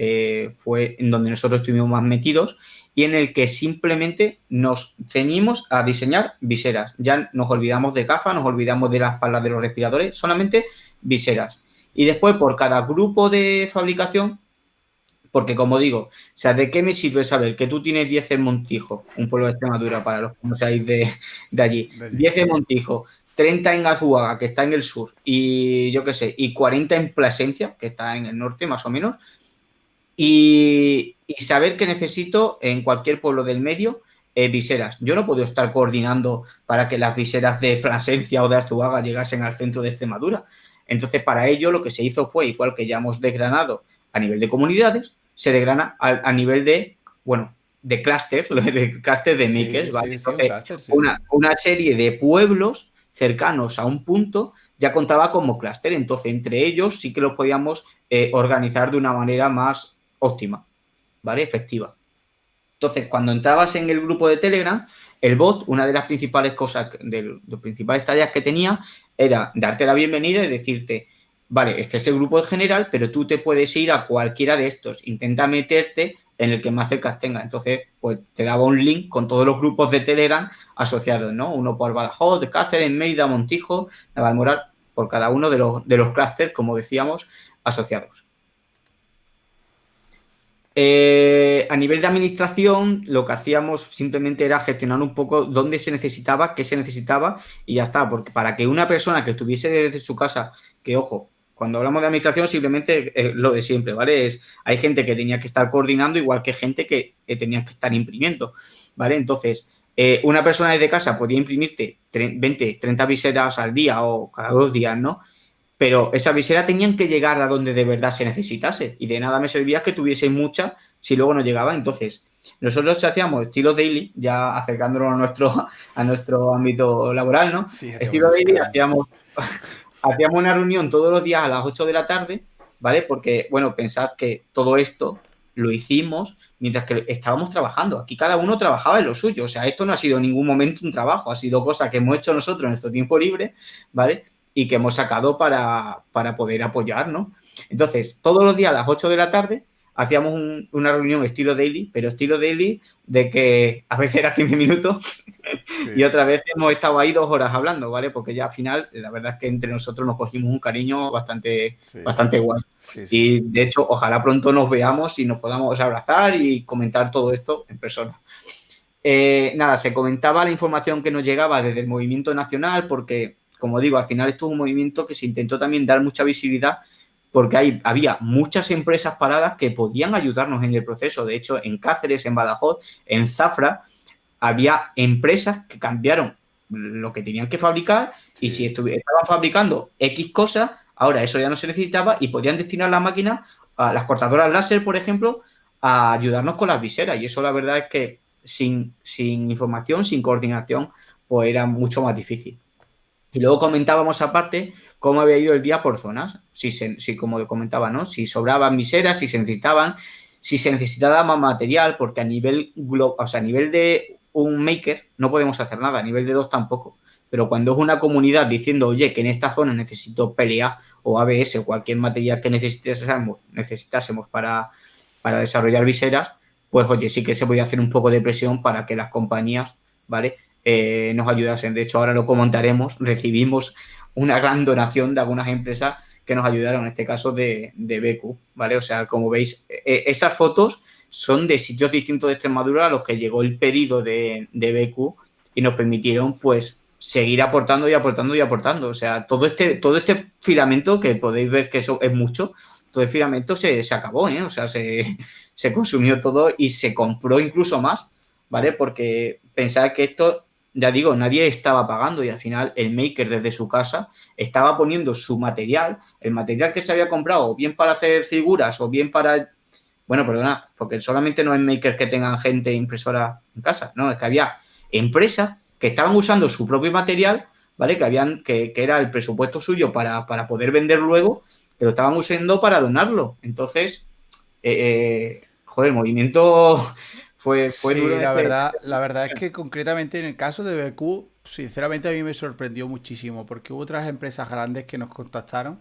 fue en donde nosotros estuvimos más metidos y en el que simplemente nos ceñimos a diseñar viseras. Ya nos olvidamos de gafas, nos olvidamos de las palas de los respiradores, solamente viseras. Y después, por cada grupo de fabricación, porque como digo, o sea, ¿de qué me sirve saber que tú tienes 10 en Montijo, un pueblo de Extremadura para los que no seáis de allí, De allí. 10 en Montijo, 30 en Azuaga, que está en el sur, y yo qué sé, y 40 en Plasencia, que está en el norte más o menos, y saber que necesito en cualquier pueblo del medio viseras. Yo no puedo estar coordinando para que las viseras de Plasencia o de Azuaga llegasen al centro de Extremadura. Entonces, para ello lo que se hizo fue, igual que ya hemos desgranado a nivel de comunidades, se desgrana a nivel de, bueno, de clústeres, de clústeres de makers, Sí, ¿vale? sí, sí, un Entonces, clúster, sí, sí. una serie de pueblos cercanos a un punto ya contaba como clúster. Entonces, entre ellos sí que los podíamos organizar de una manera más óptima, ¿vale? Efectiva. Entonces, cuando entrabas en el grupo de Telegram, el bot, una de las principales cosas, de las principales tareas que tenía, era darte la bienvenida y decirte, vale, este es el grupo general, pero tú te puedes ir a cualquiera de estos. Intenta meterte en el que más cerca tenga. Entonces, pues te daba un link con todos los grupos de Telegram asociados, ¿no? Uno por Badajoz, Cáceres, Mérida, Montijo, Navalmoral, por cada uno de los clústeres, como decíamos, asociados. A nivel de administración, lo que hacíamos simplemente era gestionar un poco dónde se necesitaba, qué se necesitaba y ya está. Porque para que una persona que estuviese desde su casa, que ojo, cuando hablamos de administración simplemente lo de siempre, ¿vale? Hay gente que tenía que estar coordinando igual que gente que tenía que estar imprimiendo, ¿vale? Entonces, una persona desde casa podía imprimirte 20, 30 viseras al día o cada 2 días, ¿no? Pero esas viseras tenían que llegar a donde de verdad se necesitase y de nada me servía que tuviese muchas si luego no llegaba. Entonces, nosotros hacíamos estilo daily, ya acercándonos a nuestro ámbito laboral, ¿no? Sí, ya te vamos Estilo daily, escalando. hacíamos una reunión todos los días a las 8 de la tarde, ¿vale? Porque, bueno, pensad que todo esto lo hicimos mientras que estábamos trabajando. Aquí cada uno trabajaba en lo suyo. O sea, esto no ha sido en ningún momento un trabajo, ha sido cosa que hemos hecho nosotros en nuestro tiempo libre, ¿vale? Y que hemos sacado para poder apoyar, ¿no? Entonces, todos los días a las 8 de la tarde hacíamos una reunión estilo daily, pero estilo daily de que a veces era 15 minutos y Sí, otra vez hemos estado ahí 2 horas hablando, ¿vale? Porque ya al final, la verdad es que entre nosotros nos cogimos un cariño bastante, sí, bastante guay. sí, sí. Y de hecho, ojalá pronto nos veamos y nos podamos abrazar y comentar todo esto en persona. Nada, se comentaba la información que nos llegaba desde el movimiento nacional porque, como digo, al final esto es un movimiento que se intentó también dar mucha visibilidad porque había muchas empresas paradas que podían ayudarnos en el proceso. De hecho, en Cáceres, en Badajoz, en Zafra, había empresas que cambiaron lo que tenían que fabricar y si Sí. estaban fabricando X cosas, ahora eso ya no se necesitaba y podían destinar las máquinas, a las cortadoras láser, por ejemplo, a ayudarnos con las viseras. Y eso la verdad es que sin información, sin coordinación, pues era mucho más difícil. Y luego comentábamos aparte cómo había ido el día por zonas, si como comentaba, ¿no? Si sobraban viseras, si se necesitaba más material, porque a nivel de un maker no podemos hacer nada, a nivel de dos tampoco. Pero cuando es una comunidad diciendo, oye, que en esta zona necesito PLA o ABS o cualquier material que necesitásemos para desarrollar viseras, pues oye, sí que se podía hacer un poco de presión para que las compañías, ¿vale? Nos ayudasen. De hecho, ahora lo comentaremos, recibimos una gran donación de algunas empresas que nos ayudaron, en este caso de BQ, ¿vale? O sea, como veis, esas fotos son de sitios distintos de Extremadura a los que llegó el pedido de BQ y nos permitieron, pues, seguir aportando y aportando y aportando. O sea, todo este filamento, que podéis ver que eso es mucho, todo el filamento se acabó, ¿eh? O sea, se consumió todo y se compró incluso más, ¿vale? Porque pensad que esto, ya digo, nadie estaba pagando y al final el maker desde su casa estaba poniendo su material, el material que se había comprado, o bien para hacer figuras o bien para... Bueno, perdona, porque solamente no es makers que tengan gente impresora en casa, no, es que había empresas que estaban usando su propio material, ¿vale? Que era el presupuesto suyo para poder vender luego, que lo estaban usando para donarlo. Entonces, joder, el movimiento fue duro Sí, en este... la verdad es que concretamente en el caso de BQ, sinceramente a mí me sorprendió muchísimo, porque hubo otras empresas grandes que nos contactaron,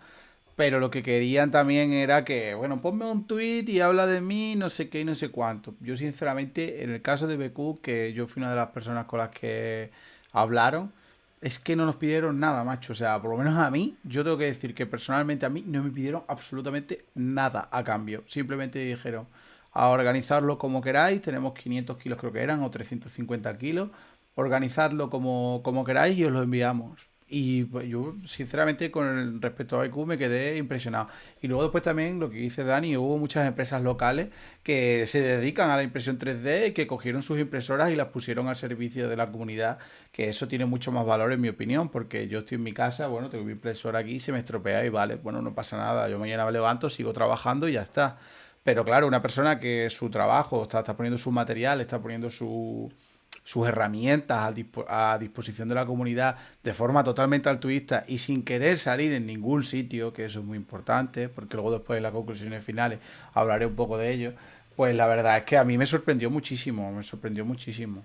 pero lo que querían también era que, bueno, ponme un tweet y habla de mí, no sé qué y no sé cuánto. Yo sinceramente, en el caso de BQ, que yo fui una de las personas con las que hablaron, es que no nos pidieron nada, macho. O sea, por lo menos a mí, yo tengo que decir que personalmente a mí no me pidieron absolutamente nada a cambio. Simplemente dijeron, a organizarlo como queráis, tenemos 500 kilos creo que eran, o 350 kilos, organizadlo como queráis y os lo enviamos. Y pues, yo, sinceramente, con el respecto a IQ me quedé impresionado. Y luego después también lo que dice Dani, hubo muchas empresas locales que se dedican a la impresión 3D y que cogieron sus impresoras y las pusieron al servicio de la comunidad, que eso tiene mucho más valor en mi opinión, porque yo estoy en mi casa, bueno, tengo mi impresora aquí, se me estropea y vale, bueno, no pasa nada, yo mañana me levanto, sigo trabajando y ya está. Pero claro, una persona que su trabajo está poniendo su material, está poniendo sus herramientas a disposición de la comunidad de forma totalmente altruista y sin querer salir en ningún sitio, que eso es muy importante, porque luego después en las conclusiones finales hablaré un poco de ello, pues la verdad es que a mí me sorprendió muchísimo, me sorprendió muchísimo.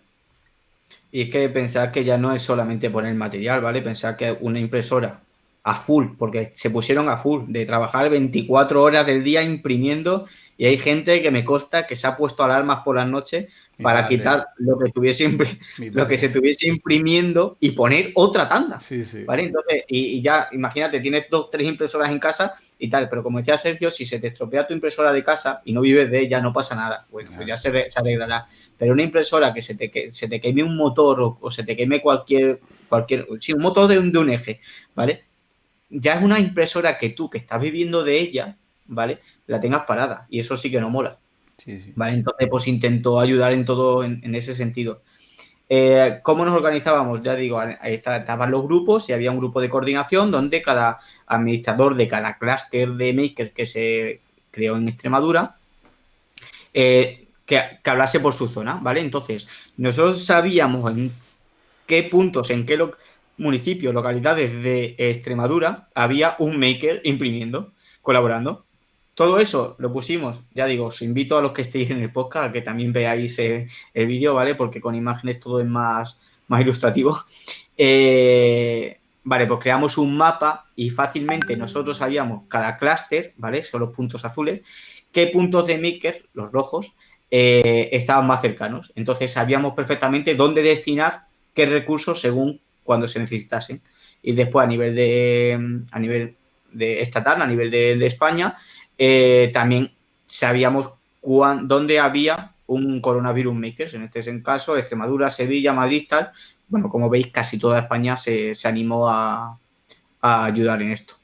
Y es que pensar que ya no es solamente poner material, ¿vale? Pensar que una impresora a full, porque se pusieron a full, de trabajar 24 horas del día imprimiendo, y hay gente que me consta que se ha puesto alarmas por las noches Mi para padre, quitar mi lo que padre. se estuviese imprimiendo y poner otra tanda, Sí, sí. ¿vale? Entonces, y ya, imagínate, tienes 2, 3 impresoras en casa y tal, pero como decía Sergio, si se te estropea tu impresora de casa y no vives de ella, no pasa nada. Bueno, pues ya Claro. se arreglará. Pero una impresora que se te queme un motor o se te queme sí, un motor de un eje, ¿vale? Ya es una impresora que tú, que estás viviendo de ella, ¿vale? La tengas parada. Y eso sí que no mola, Sí, sí. ¿vale? Entonces, pues intentó ayudar en todo en ese sentido. ¿Cómo nos organizábamos? Ya digo, ahí estaban los grupos y había un grupo de coordinación donde cada administrador de cada clúster de maker que se creó en Extremadura que hablase por su zona, ¿vale? Entonces, nosotros sabíamos en qué puntos, en qué municipios, localidades de Extremadura había un maker imprimiendo, colaborando. Todo eso lo pusimos, ya digo, os invito a los que estéis en el podcast a que también veáis el vídeo, ¿vale? Porque con imágenes todo es más ilustrativo. Vale, pues creamos un mapa y fácilmente nosotros sabíamos cada clúster, ¿vale? Son los puntos azules, qué puntos de maker, los rojos, estaban más cercanos. Entonces sabíamos perfectamente dónde destinar qué recursos según cuando se necesitasen. Y después a nivel de estatal, a nivel de España, también sabíamos dónde había un coronavirus makers, en este caso Extremadura, Sevilla, Madrid, tal. Bueno, como veis, casi toda España se animó a ayudar en esto.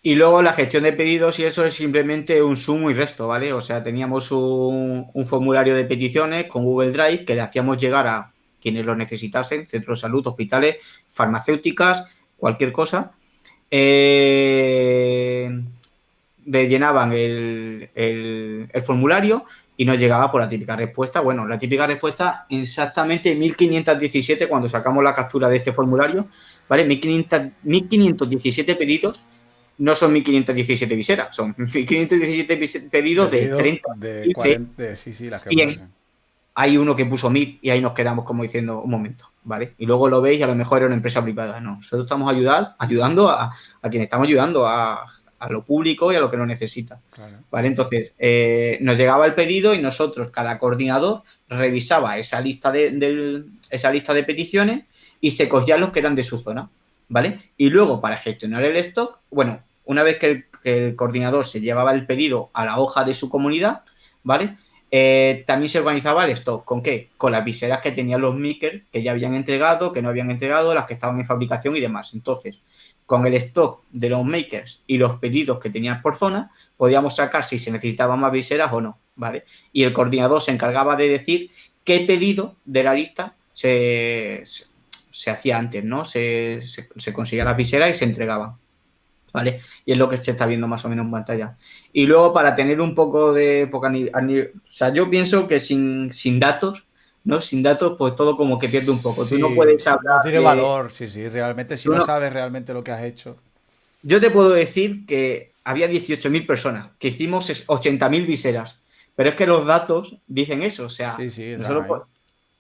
Y luego la gestión de pedidos y eso es simplemente un sumo y resto, ¿vale? O sea, teníamos un formulario de peticiones con Google Drive que le hacíamos llegar a quienes lo necesitasen, centros de salud, hospitales, farmacéuticas, cualquier cosa. Le llenaban el formulario y nos llegaba por la típica respuesta. Bueno, la típica respuesta exactamente 1517 cuando sacamos la captura de este formulario, ¿vale? 1517 pedidos, no son 1517 viseras, son 1517 pedidos de Pedido 30, de 15, 40, sí, sí, las que 100. fuesen. Hay uno que puso 1000 y ahí nos quedamos como diciendo un momento, ¿vale? Y luego lo veis y a lo mejor era una empresa privada. No, nosotros estamos ayudando a quien estamos ayudando, a lo público y a lo que lo necesita, Claro. ¿vale? Entonces, nos llegaba el pedido y nosotros, cada coordinador, revisaba esa lista de peticiones y se cogían los que eran de su zona. ¿vale? Y luego, para gestionar el stock, bueno, una vez que el coordinador se llevaba el pedido a la hoja de su comunidad, ¿vale? También se organizaba el stock. ¿Con qué? Con las viseras que tenían los makers, que ya habían entregado, que no habían entregado, las que estaban en fabricación y demás. Entonces, con el stock de los makers y los pedidos que tenían por zona, podíamos sacar si se necesitaban más viseras o no, ¿vale? Y el coordinador se encargaba de decir qué pedido de la lista se hacía antes, ¿no? Se conseguía las viseras y se entregaban, ¿vale? Y es lo que se está viendo más o menos en pantalla. Y luego, para tener un poco de... o sea, yo pienso que sin datos, ¿no? Sin datos, pues todo como que pierde un poco. Tú no Sí, puedes no hablar tiene de... valor, sí, sí, realmente, si Tú no no, sabes realmente lo que has hecho. yo te puedo decir que había 18.000 personas, que hicimos 80.000 viseras, pero es que los datos dicen eso, o sea, Sí, sí, están nosotros ahí.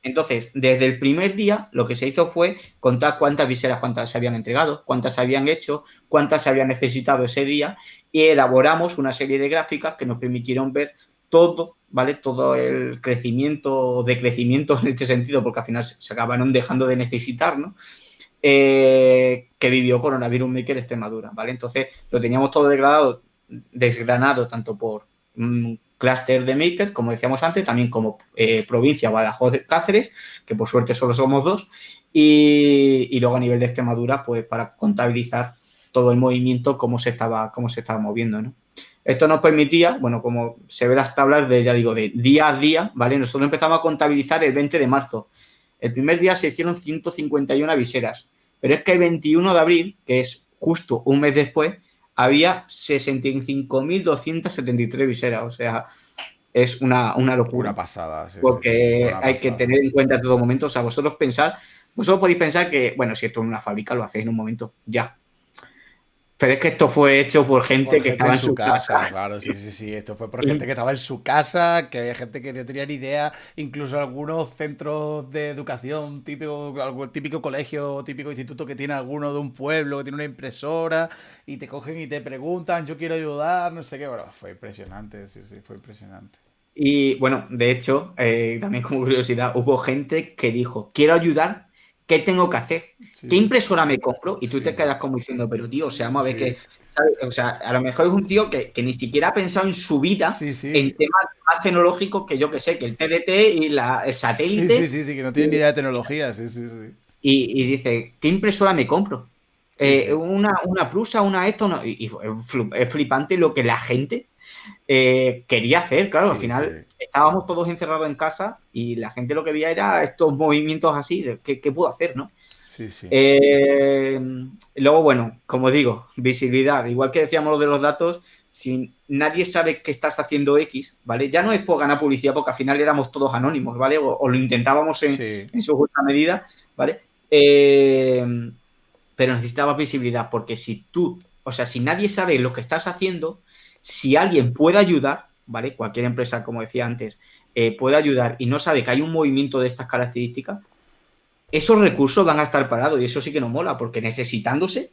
entonces, desde el primer día, lo que se hizo fue contar cuántas viseras, cuántas se habían entregado, cuántas se habían hecho, cuántas se habían necesitado ese día, y elaboramos una serie de gráficas que nos permitieron ver todo, ¿vale? Todo el crecimiento o decrecimiento en este sentido, porque al final se acabaron dejando de necesitar, ¿no? Que vivió Coronavirus Maker Extremadura, ¿vale? Entonces, lo teníamos todo desgranado tanto por clúster de Maker, como decíamos antes, también como provincia Badajoz Cáceres, que por suerte solo somos dos, y luego a nivel de Extremadura, pues para contabilizar todo el movimiento, cómo se estaba moviendo, ¿no? Esto nos permitía, bueno, como se ve las tablas de, ya digo, de día a día, ¿vale? Nosotros empezamos a contabilizar el 20 de marzo. El primer día se hicieron 151 viseras, pero es que el 21 de abril, que es justo un mes después, había 65.273 viseras. O sea, es una Una locura. pasada, sí, sí, sí, fue Porque una hay que pasada. tener en cuenta en todo momento. O sea, vosotros podéis pensar que, bueno, si esto es una fábrica, lo hacéis en un momento, ya. Pero es que esto fue hecho por Por gente que gente estaba en en su su casa, casa. claro, sí, sí, sí. Esto fue por gente Y, que estaba en su casa, que había gente que no tenía ni idea, incluso algunos centros de educación, algún típico colegio, típico instituto que tiene alguno de un pueblo, que tiene una impresora, y te cogen y te preguntan, yo quiero ayudar, no sé qué. Bueno, fue impresionante, sí, sí, fue impresionante. y, bueno, de hecho, también como curiosidad, hubo gente que dijo, quiero ayudar, ¿qué tengo que hacer? Sí, ¿Qué sí, impresora me compro? Y tú sí, te sí. quedas como diciendo, pero tío, o sea, vamos a ver Sí, que, ¿sabes? O sea, a lo mejor es un tío que ni siquiera ha pensado en su vida sí, en sí. temas más tecnológicos que yo que sé, que el TDT y el Sí, sí, satélite, sí, sí, que no y, tienen ni idea de tecnología, sí, sí, sí. y dice, ¿qué impresora me compro? Sí, sí. Una Prusa, una esto, y es flipante lo que la gente quería hacer, claro, al Sí, sí. final estábamos todos encerrados en casa y la gente lo que veía era estos movimientos así, de qué puedo hacer, ¿no? Sí, sí. Eh, Luego, bueno, como digo, visibilidad, igual que decíamos lo de los datos, si nadie sabe que estás haciendo X, ¿vale? Ya no es por ganar publicidad, porque al final éramos todos anónimos, ¿vale? O lo intentábamos Sí. en su justa medida, ¿vale? Eh, pero necesitabas visibilidad, porque si tú, o sea, si nadie sabe lo que estás haciendo, si alguien puede ayudar, ¿vale? Cualquier empresa, como decía antes, puede ayudar y no sabe que hay un movimiento de estas características, esos recursos van a estar parados y eso sí que no mola, porque necesitándose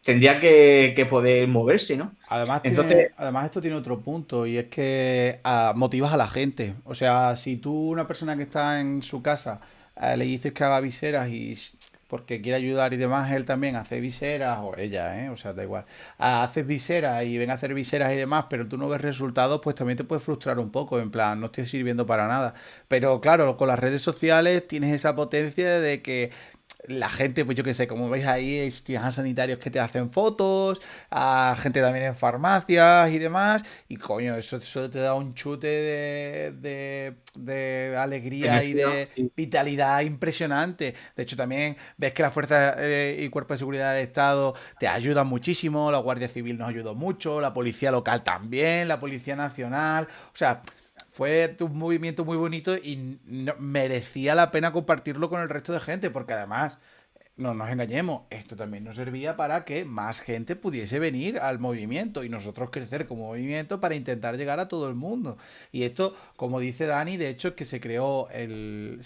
tendría que poder moverse, ¿no? Entonces, Además esto tiene otro punto y es que motivas a la gente. O sea, si tú, una persona que está en su casa, le dices que haga viseras porque quiere ayudar y demás, él también hace viseras, o ella, ¿eh? O sea, da igual. Haces viseras y ven a hacer viseras y demás, pero tú no ves resultados, pues también te puede frustrar un poco, en plan, no estoy sirviendo para nada. Pero claro, con las redes sociales tienes esa potencia de que la gente, pues yo qué sé, como veis ahí, hay sanitarios que te hacen fotos, a gente también en farmacias y demás, y coño, eso te da un chute de alegría y energía, de vitalidad impresionante. De hecho, también ves que las fuerzas y cuerpos de seguridad del Estado te ayudan muchísimo, la Guardia Civil nos ayudó mucho, la Policía Local también, la Policía Nacional, o sea, fue un movimiento muy bonito y merecía la pena compartirlo con el resto de gente, porque además, no nos engañemos, esto también nos servía para que más gente pudiese venir al movimiento y nosotros crecer como movimiento para intentar llegar a todo el mundo. Y esto, como dice Dani, de hecho es que se creó el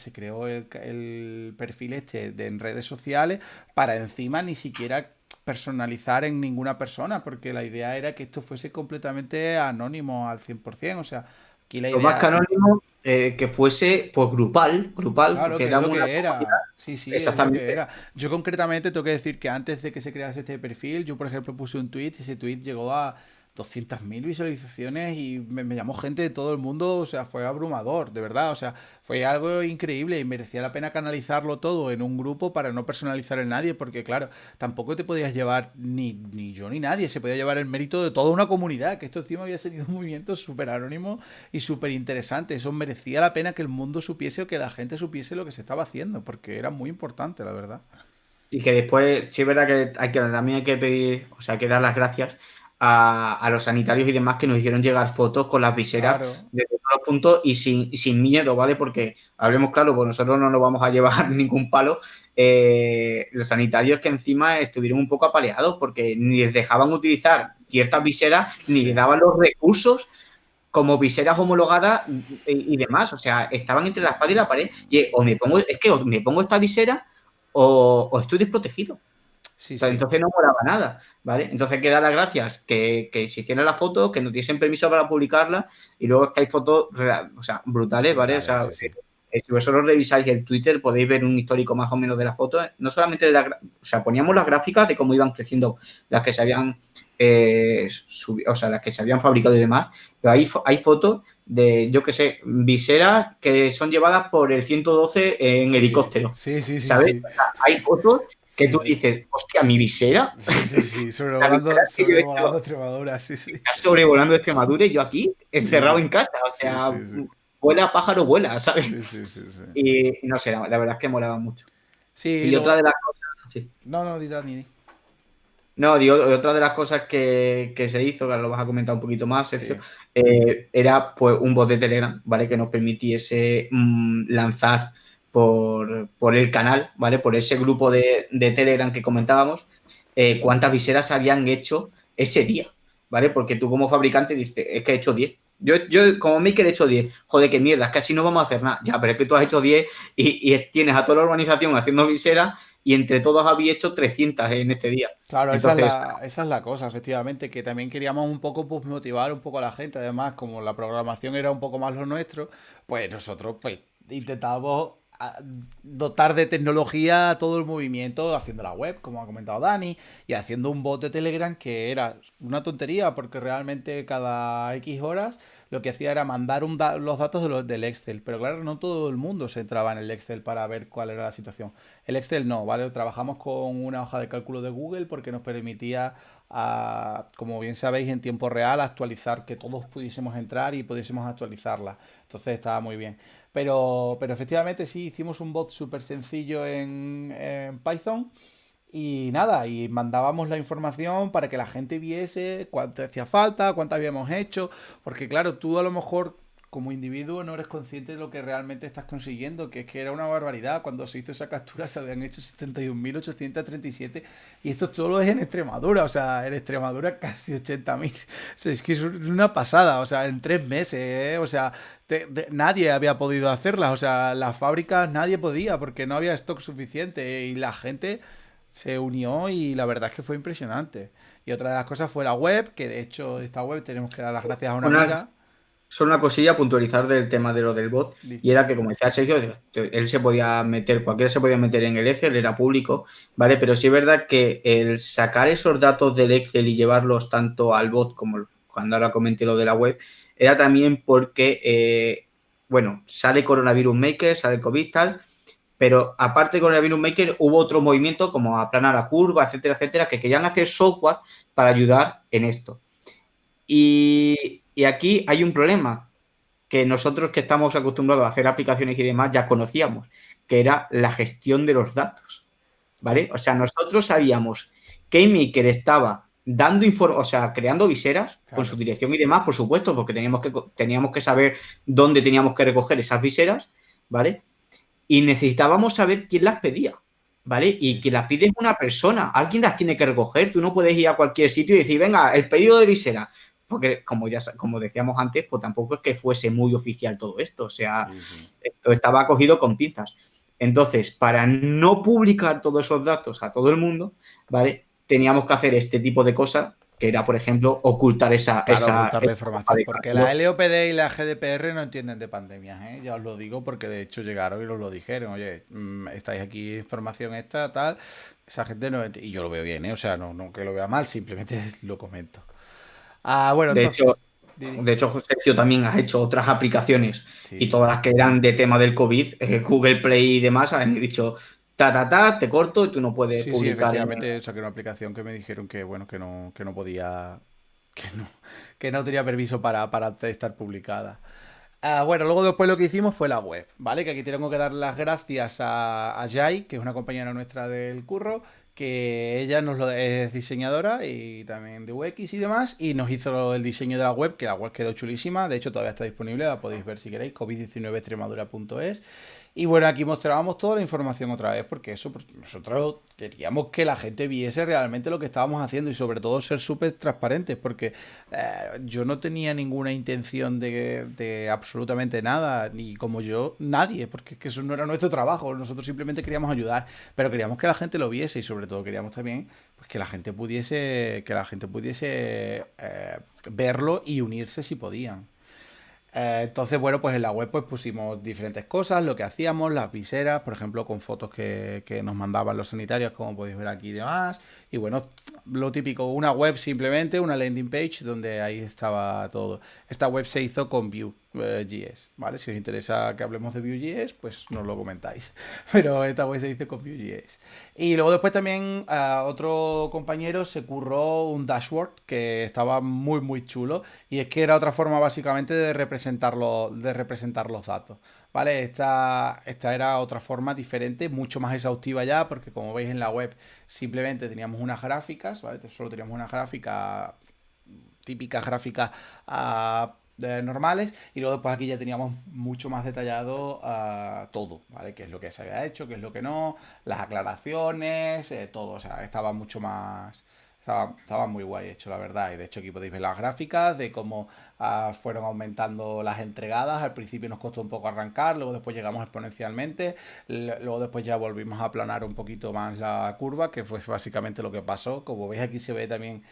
perfil en redes sociales para encima ni siquiera personalizar en ninguna persona, porque la idea era que esto fuese completamente anónimo al 100%, o sea, Aquí la Lo más idea, canónico que fuese pues grupal, claro, porque que es lo éramos una que comunidad. era. Sí, sí, es lo que Exactamente. era. Yo concretamente tengo que decir que antes de que se crease este perfil, yo por ejemplo puse un tweet y ese tweet llegó a 200.000 visualizaciones y me llamó gente de todo el mundo, o sea, fue abrumador, de verdad, o sea, fue algo increíble y merecía la pena canalizarlo todo en un grupo para no personalizar en nadie, porque claro, tampoco te podías llevar ni yo ni nadie, se podía llevar el mérito de toda una comunidad, que esto encima había sido un movimiento súper anónimo y súper interesante. Eso merecía la pena que el mundo supiese o que la gente supiese lo que se estaba haciendo, porque era muy importante, la verdad. Y que después, sí es verdad que, también hay que pedir, o sea, hay que dar las gracias a los sanitarios y demás que nos hicieron llegar fotos con las viseras Claro, de todos los puntos y sin miedo, ¿vale? Porque hablemos claro, pues nosotros no nos vamos a llevar ningún palo. Los sanitarios que encima estuvieron un poco apaleados porque ni les dejaban utilizar ciertas viseras ni sí. les daban los recursos como viseras homologadas demás. O sea, estaban entre la espada y la pared. Y o me pongo esta visera o estoy desprotegido. Sí, O sea, sí. entonces no molaba nada, ¿vale? Entonces hay que dar las gracias que se hicieron las fotos, que nos diesen permiso para publicarlas y luego es que hay fotos, o sea, brutales, ¿vale? O Brutales, sea, sí, sí. si vosotros revisáis el Twitter podéis ver un histórico más o menos de las fotos, no solamente o sea, poníamos las gráficas de cómo iban creciendo las que se habían o sea, las que se habían fabricado y demás, pero hay fotos de, yo qué sé, viseras que son llevadas por el 112 en Sí, helicóptero, sí, sí, sí, ¿sabes? sí. O sea, hay fotos que Sí, tú sí. dices, hostia, mi visera, Sí, sí, sí. la visera Sobrevolando, que yo he sobrevolando hecho Extremadura, sí, sí. está sobrevolando Extremadura y yo aquí, Sí, encerrado sí. en casa, o Sí, sea, sí, sí. vuela pájaro, vuela, ¿sabes? Sí, sí, sí, sí. Y no sé, la verdad es que molaba mucho. Sí, Y otra luego. de las cosas, sí. No, no, di Dani. No, digo, otra de las cosas que se hizo, que ahora lo vas a comentar un poquito más, Sergio, Sí. era pues un bot de Telegram, ¿vale? Que nos permitiese lanzar por el canal, ¿vale? Por ese grupo de Telegram que comentábamos, cuántas viseras habían hecho ese día, ¿vale? Porque tú como fabricante dices, es que he hecho 10. Yo como maker he hecho 10. Joder, qué mierda, es que así no vamos a hacer nada. Ya, pero es que tú has hecho 10 y tienes a toda la organización haciendo viseras y entre todos habéis hecho 300 en este día. Claro, Entonces, esa es la cosa, efectivamente, que también queríamos un poco pues, motivar un poco a la gente. Además, como la programación era un poco más lo nuestro, pues nosotros pues intentábamos dotar de tecnología a todo el movimiento haciendo la web, como ha comentado Dani, y haciendo un bot de Telegram que era una tontería porque realmente cada X horas lo que hacía era mandar los datos del Excel. Pero claro, no todo el mundo se entraba en el Excel para ver cuál era la situación. El Excel no, ¿vale? Trabajamos con una hoja de cálculo de Google porque nos permitía, como bien sabéis, en tiempo real actualizar, que todos pudiésemos entrar y pudiésemos actualizarla. Entonces estaba muy bien. Pero efectivamente sí, hicimos un bot súper sencillo en Python. Y nada, y mandábamos la información para que la gente viese cuánto hacía falta, cuánto habíamos hecho, porque claro, tú a lo mejor como individuo no eres consciente de lo que realmente estás consiguiendo, que es que era una barbaridad. Cuando se hizo esa captura se habían hecho 71.837 y esto solo es en Extremadura, o sea, en Extremadura casi 80.000. O sea, es que es una pasada, o sea, en 3 meses, ¿eh? O sea, nadie había podido hacerlas, o sea, las fábricas nadie podía porque no había stock suficiente y la gente se unió y la verdad es que fue impresionante. Y otra de las cosas fue la web, que de hecho esta web tenemos que dar las gracias a una una, amiga. solo una cosilla a puntualizar del tema de lo del bot, Di- y era que, como decía Sergio, él se podía meter, cualquiera se podía meter en el Excel, era público, ¿vale? Pero sí es verdad que el sacar esos datos del Excel y llevarlos tanto al bot como cuando ahora comenté lo de la web, era también porque, bueno, sale Coronavirus Maker, sale COVID tal, pero aparte de Coronavirus Maker hubo otro movimiento como Aplanar la Curva, etcétera, etcétera, que querían hacer software para ayudar en esto. Y aquí hay un problema que nosotros que estamos acostumbrados a hacer aplicaciones y demás ya conocíamos, que era la gestión de los datos, ¿vale? Sí, O sea, nosotros sabíamos que Maker estaba dando o sea, creando viseras con su claro. dirección y demás, por supuesto, porque teníamos que saber dónde teníamos que recoger esas viseras, ¿vale? Y necesitábamos saber quién las pedía, ¿vale? Sí, Y quien sí. las pide es una persona, alguien las tiene que recoger, tú no puedes ir a cualquier sitio y decir, venga, el pedido de visera, porque como decíamos antes, pues tampoco es que fuese muy oficial todo esto, o sea, Sí, sí. esto estaba cogido con pinzas. Entonces, para no publicar todos esos datos a todo el mundo, ¿vale? Teníamos que hacer este tipo de cosas que era, por ejemplo, ocultar Claro, ocultar la esa capa información, de porque la calcio. LOPD y la GDPR no entienden de pandemias, ¿eh? Ya os lo digo porque de hecho llegaron y nos lo dijeron, oye, estáis aquí, información esta, tal, esa gente no... Y yo lo veo bien, ¿eh? O sea, no que lo vea mal, simplemente lo comento. Ah, bueno, De hecho, entonces... Didi. Sergio, también has hecho otras aplicaciones y Sí, todas las que eran de tema del COVID, Google Play y demás, han dicho, te corto y tú no puedes sí, publicar en... efectivamente saqué una aplicación que me dijeron que, bueno, que no podía, que no, que no tenía permiso para estar publicada. Bueno, luego después lo que hicimos fue la web, ¿vale? Que aquí tengo que dar las gracias a Jai, que es una compañera nuestra del curro, que ella es diseñadora y también de UX y demás, y nos hizo el diseño de la web, que la web quedó chulísima, de hecho todavía está disponible, la podéis ver si queréis, covid19extremadura.es. Y bueno, aquí mostrábamos toda la información otra vez, porque eso, pues, nosotros queríamos que la gente viese realmente lo que estábamos haciendo y sobre todo ser súper transparentes, porque yo no tenía ninguna intención de absolutamente nada, ni como yo, nadie, porque es que eso no era nuestro trabajo, nosotros simplemente queríamos ayudar, pero queríamos que la gente lo viese y sobre todo queríamos también pues, que la gente pudiese verlo y unirse si podían. Entonces, bueno, pues en la web pues pusimos diferentes cosas, lo que hacíamos, las viseras, por ejemplo, con fotos que nos mandaban los sanitarios, como podéis ver aquí y demás. Y bueno, lo típico, una web simplemente, una landing page donde ahí estaba todo. Esta web se hizo con Vue.js, ¿vale? Si os interesa que hablemos de Vue.js, pues nos lo comentáis. Pero esta web se hizo con Vue.js. Y luego después también otro compañero se curró un dashboard que estaba muy muy chulo y es que era otra forma básicamente de representar los datos. ¿Vale? Esta era otra forma diferente, mucho más exhaustiva ya, porque como veis en la web simplemente teníamos unas gráficas, ¿vale? Solo teníamos una gráfica, típicas gráficas normales, y luego después aquí ya teníamos mucho más detallado todo, ¿vale? Qué es lo que se había hecho, qué es lo que no, las aclaraciones, todo, o sea, estaba mucho más... Estaba muy guay hecho, la verdad. Y de hecho aquí podéis ver las gráficas de cómo fueron aumentando las entregadas. Al principio nos costó un poco arrancar, luego después llegamos exponencialmente. Luego después ya volvimos a aplanar un poquito más la curva, que fue básicamente lo que pasó. Como veis aquí se ve también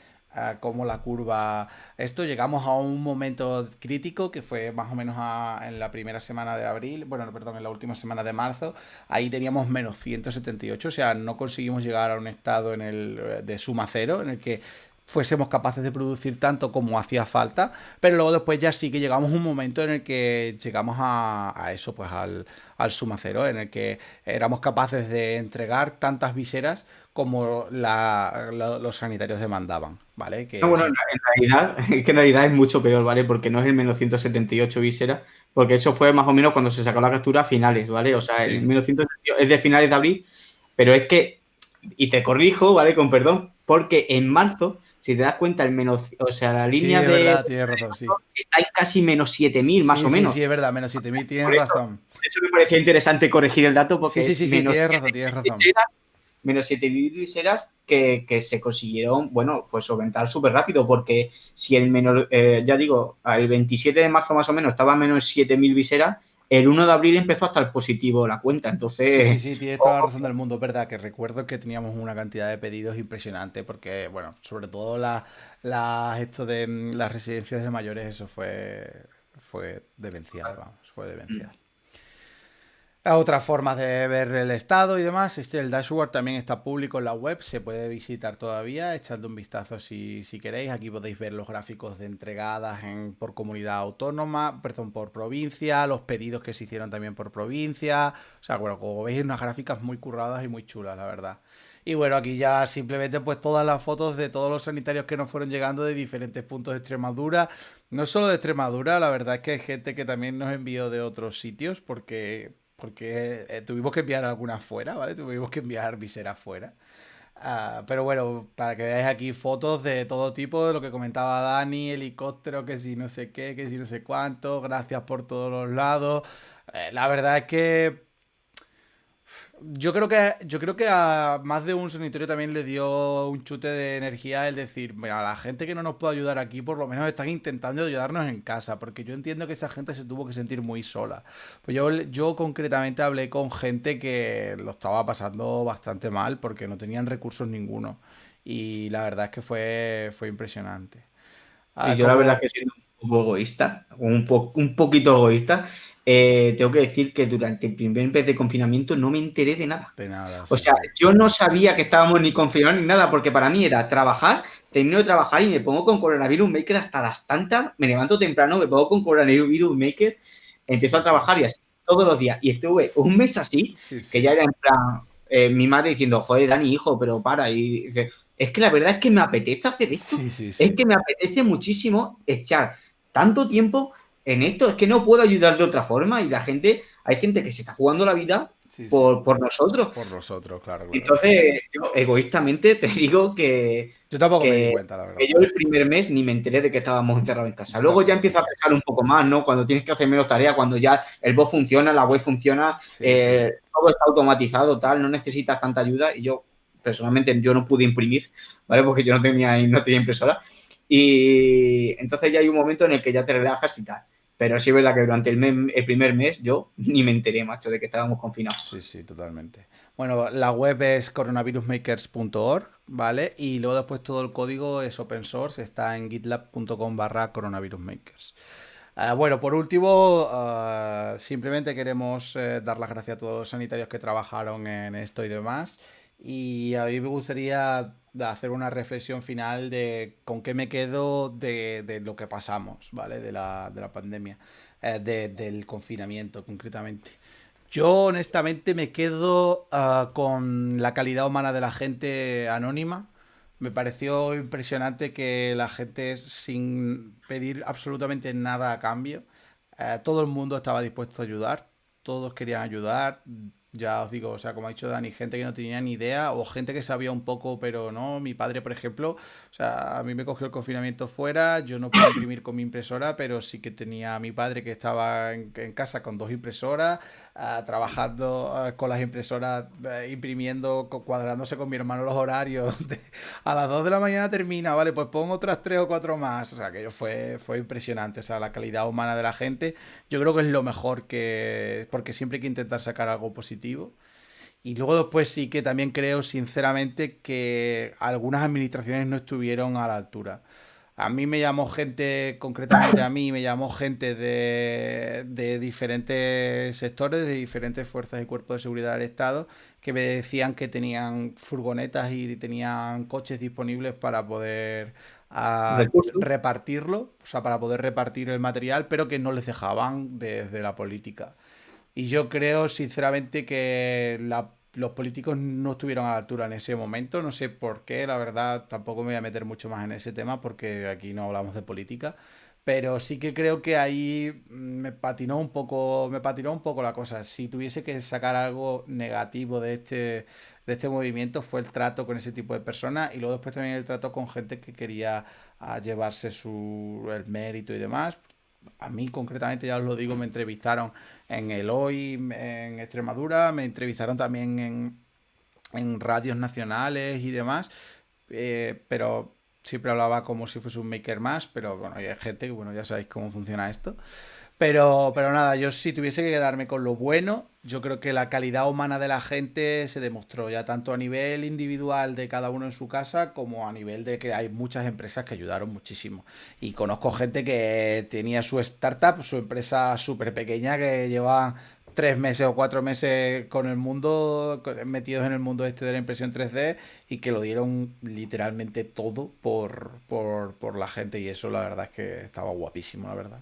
cómo la curva... Esto llegamos a un momento crítico que fue más o menos en la primera semana de abril, bueno, perdón, en la última semana de marzo, ahí teníamos menos 178, o sea, no conseguimos llegar a un estado de suma cero, en el que fuésemos capaces de producir tanto como hacía falta, pero luego después ya sí que llegamos a un momento en el que llegamos a eso, pues al suma cero, en el que éramos capaces de entregar tantas viseras como los sanitarios demandaban, ¿vale? No, Que bueno, sí. en realidad, es que en realidad es mucho peor, ¿vale? Porque no es el menos 178 vísceras, porque eso fue más o menos cuando se sacó la captura a finales, ¿vale? O sea, el Sí. menos 178 es de finales de abril, pero es que, y te corrijo, ¿vale? Con perdón, porque en marzo, si te das cuenta, el menos, o sea, la Sí, línea es de verdad, tienes razón, sí. está en casi menos 7.000 más Sí, o sí, menos. sí, es verdad, menos 7.000 tienes Por eso, razón. por eso me parecía interesante corregir el dato, Sí, porque sí, es sí, sí, menos tienes razón, 7.000 tienes razón. viseras, menos 7.000 viseras que se consiguieron, bueno, pues solventar súper rápido, porque si el menor, ya digo, el 27 de marzo más o menos estaba a menos 7.000 viseras, el 1 de abril empezó a estar positivo la cuenta, Sí, sí, entonces, sí, tienes toda la razón del mundo. Es verdad que recuerdo que teníamos una cantidad de pedidos impresionante porque, bueno, sobre todo esto de las residencias de mayores, eso fue demencial, vamos, fue demencial. Otras formas de ver el estado y demás. El dashboard también está público en la web, se puede visitar todavía, echando un vistazo si queréis. Aquí podéis ver los gráficos de entregadas por comunidad autónoma, perdón, por provincia, los pedidos que se hicieron también por provincia. O sea, bueno, como veis, unas gráficas muy curradas y muy chulas, la verdad. Y bueno, aquí ya simplemente pues todas las fotos de todos los sanitarios que nos fueron llegando de diferentes puntos de Extremadura. No solo de Extremadura, la verdad es que hay gente que también nos envió de otros sitios porque tuvimos que enviar algunas fuera, ¿vale? Tuvimos que enviar viseras fuera. Pero bueno, para que veáis aquí fotos de todo tipo, de lo que comentaba Dani, helicóptero, que si no sé qué, que si no sé cuánto, gracias por todos los lados. La verdad es que yo creo que a más de un sanitario también le dio un chute de energía el decir, mira, la gente que no nos puede ayudar aquí, por lo menos están intentando ayudarnos en casa, porque yo entiendo que esa gente se tuvo que sentir muy sola. Pues yo concretamente hablé con gente que lo estaba pasando bastante mal porque no tenían recursos ninguno. y la verdad es que fue impresionante. Y Ah, yo la verdad como, que siendo un poco egoísta, un poquito egoísta, tengo que decir que durante el primer mes de confinamiento no me enteré de nada. de nada, O sí, sea, sí. yo no sabía que estábamos ni confinados ni nada, porque para mí era trabajar, termino de trabajar y me pongo con Coronavirus Maker hasta las tantas, me levanto temprano, me pongo con Coronavirus Maker, empiezo a Sí, sí. trabajar y así todos los días. Y estuve un mes así, Sí, que sí. ya era en plan, mi madre diciendo, joder, Dani, hijo, pero para. Y dice, es que la verdad es que me apetece hacer esto. Sí, sí, Es sí. que me apetece muchísimo echar tanto tiempo en esto. Es que no puedo ayudar de otra forma. Y hay gente que se está jugando la vida Sí, sí. por nosotros. Por nosotros, claro, claro. Entonces, yo egoístamente te digo Yo tampoco me di que, cuenta, la que verdad. yo el primer mes ni me enteré de que estábamos encerrados en casa. Yo Luego ya tampoco, empiezo a sí. pensar un poco más, ¿no? Cuando tienes que hacer menos tareas, cuando ya el bot funciona, la web funciona, Sí, sí. todo está automatizado, tal, no necesitas tanta ayuda. Y yo, personalmente, yo no pude imprimir, ¿vale? Porque yo no tenía impresora. Y entonces ya hay un momento en el que ya te relajas y tal. Pero sí es verdad que durante el primer mes yo ni me enteré, macho, de que estábamos confinados. Sí, sí, totalmente. Bueno, la web es coronavirusmakers.org, ¿vale? Y luego después todo el código es open source, está en gitlab.com/coronavirusmakers. Bueno, por último, simplemente queremos dar las gracias a todos los sanitarios que trabajaron en esto y demás. Y a mí me gustaría hacer una reflexión final de con qué me quedo de lo que pasamos, ¿vale? De la pandemia, del confinamiento concretamente. Yo honestamente me quedo con la calidad humana de la gente anónima. Me pareció impresionante que la gente sin pedir absolutamente nada a cambio, todo el mundo estaba dispuesto a ayudar, todos querían ayudar. Ya os digo, o sea, como ha dicho Dani, gente que no tenía ni idea o gente que sabía un poco, pero no. Mi padre, por ejemplo, o sea, a mí me cogió el confinamiento fuera, yo no pude imprimir con mi impresora, pero sí que tenía a mi padre que estaba en casa con dos impresoras, trabajando con las impresoras, imprimiendo, cuadrándose con mi hermano los horarios. A las 2 de la mañana termina, vale, pues pongo otras 3 o 4 más. O sea, que fue impresionante. O sea, la calidad humana de la gente, yo creo que es lo mejor que. Porque siempre hay que intentar sacar algo positivo. Y luego después sí que también creo sinceramente que algunas administraciones no estuvieron a la altura. A mí me llamó gente, concretamente a mí, me llamó gente de diferentes sectores, de diferentes fuerzas y cuerpos de seguridad del Estado, que me decían que tenían furgonetas y tenían coches disponibles para poder Recursos. repartirlo, o sea, para poder repartir el material, pero que no les dejaban desde la política. Y yo creo, sinceramente, que los políticos no estuvieron a la altura en ese momento. No sé por qué, la verdad, tampoco me voy a meter mucho más en ese tema porque aquí no hablamos de política. Pero sí que creo que ahí me patinó un poco la cosa. Si tuviese que sacar algo negativo de este movimiento fue el trato con ese tipo de personas y luego después también el trato con gente que quería llevarse el mérito y demás. A mí concretamente, ya os lo digo, me entrevistaron en el Hoy, en Extremadura, me entrevistaron también en radios nacionales y demás, pero siempre hablaba como si fuese un maker más, pero bueno, hay gente que, bueno, ya sabéis cómo funciona esto. Pero nada, yo si tuviese que quedarme con lo bueno, yo creo que la calidad humana de la gente se demostró ya tanto a nivel individual de cada uno en su casa como a nivel de que hay muchas empresas que ayudaron muchísimo. Y conozco gente que tenía su startup, su empresa súper pequeña que llevaban 3 meses o 4 meses con el mundo, metidos en el mundo este de la impresión 3D y que lo dieron literalmente todo por la gente y eso la verdad es que estaba guapísimo, la verdad.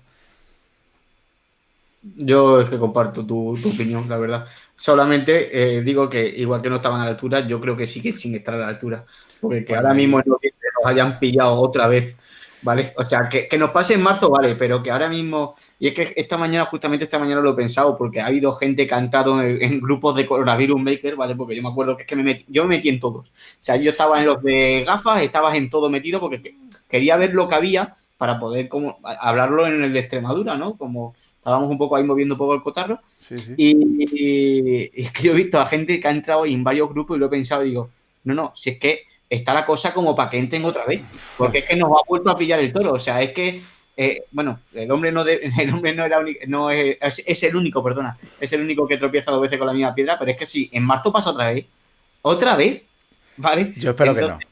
Yo es que comparto tu opinión, la verdad. Solamente digo que igual que no estaban a la altura, yo creo que sí que sin estar a la altura. Porque que Bueno, ahora mismo y en noviembre nos hayan pillado otra vez, ¿vale? O sea, que nos pase en marzo, vale, pero que ahora mismo... Y es que justamente esta mañana lo he pensado, porque ha habido gente que ha entrado en grupos de Coronavirus Maker, ¿vale? Porque yo me acuerdo que es que yo me metí en todos. O sea, yo estaba en los de gafas, estabas en todo metido porque quería ver lo que había para poder como hablarlo en el de Extremadura, ¿no? Como estábamos un poco ahí moviendo un poco el cotarro. sí, sí. Y es que yo he visto a gente que ha entrado en varios grupos y lo he pensado y digo, no, no, si es que está la cosa como para que entren otra vez, porque es que nos ha vuelto a pillar el toro. O sea, es que, bueno, el hombre no, el hombre no era no es el único, perdona, es el único que tropieza 2 veces con la misma piedra, pero es que si en marzo pasa otra vez, ¿vale? Yo espero que Entonces, no.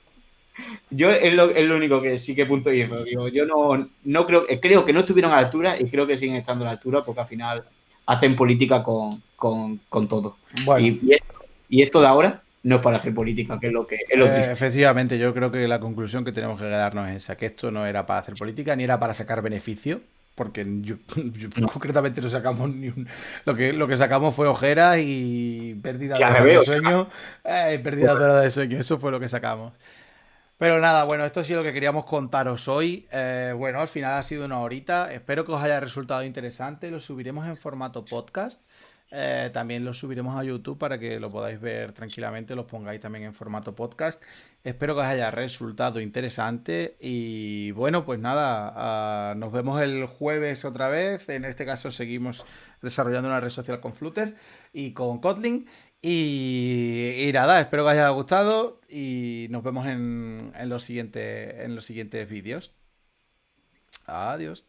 Yo es lo único que sí que punto y hierro. Digo, yo no creo, creo que no estuvieron a la altura y creo que siguen estando a la altura porque al final hacen política con todo. Bueno, Y esto de ahora no es para hacer política, que es lo triste. efectivamente, yo creo que la conclusión que tenemos que quedarnos es esa, que esto no era para hacer política ni era para sacar beneficio, porque No. concretamente no sacamos ni un... Lo que sacamos fue ojeras y pérdida Y de al horas de revés, o sea, sueño, pérdida de horas de sueño, eso fue lo que sacamos. Pero nada, bueno, esto ha sido lo que queríamos contaros hoy. Bueno, al final ha sido una horita. Espero que os haya resultado interesante. Lo subiremos en formato podcast. También lo subiremos a YouTube para que lo podáis ver tranquilamente. Los pongáis también en formato podcast. Espero que os haya resultado interesante. Y bueno, pues nada, nos vemos el jueves otra vez. En este caso seguimos desarrollando una red social con Flutter y con Kotlin. Y nada, espero que os haya gustado y nos vemos en los siguientes vídeos. Adiós.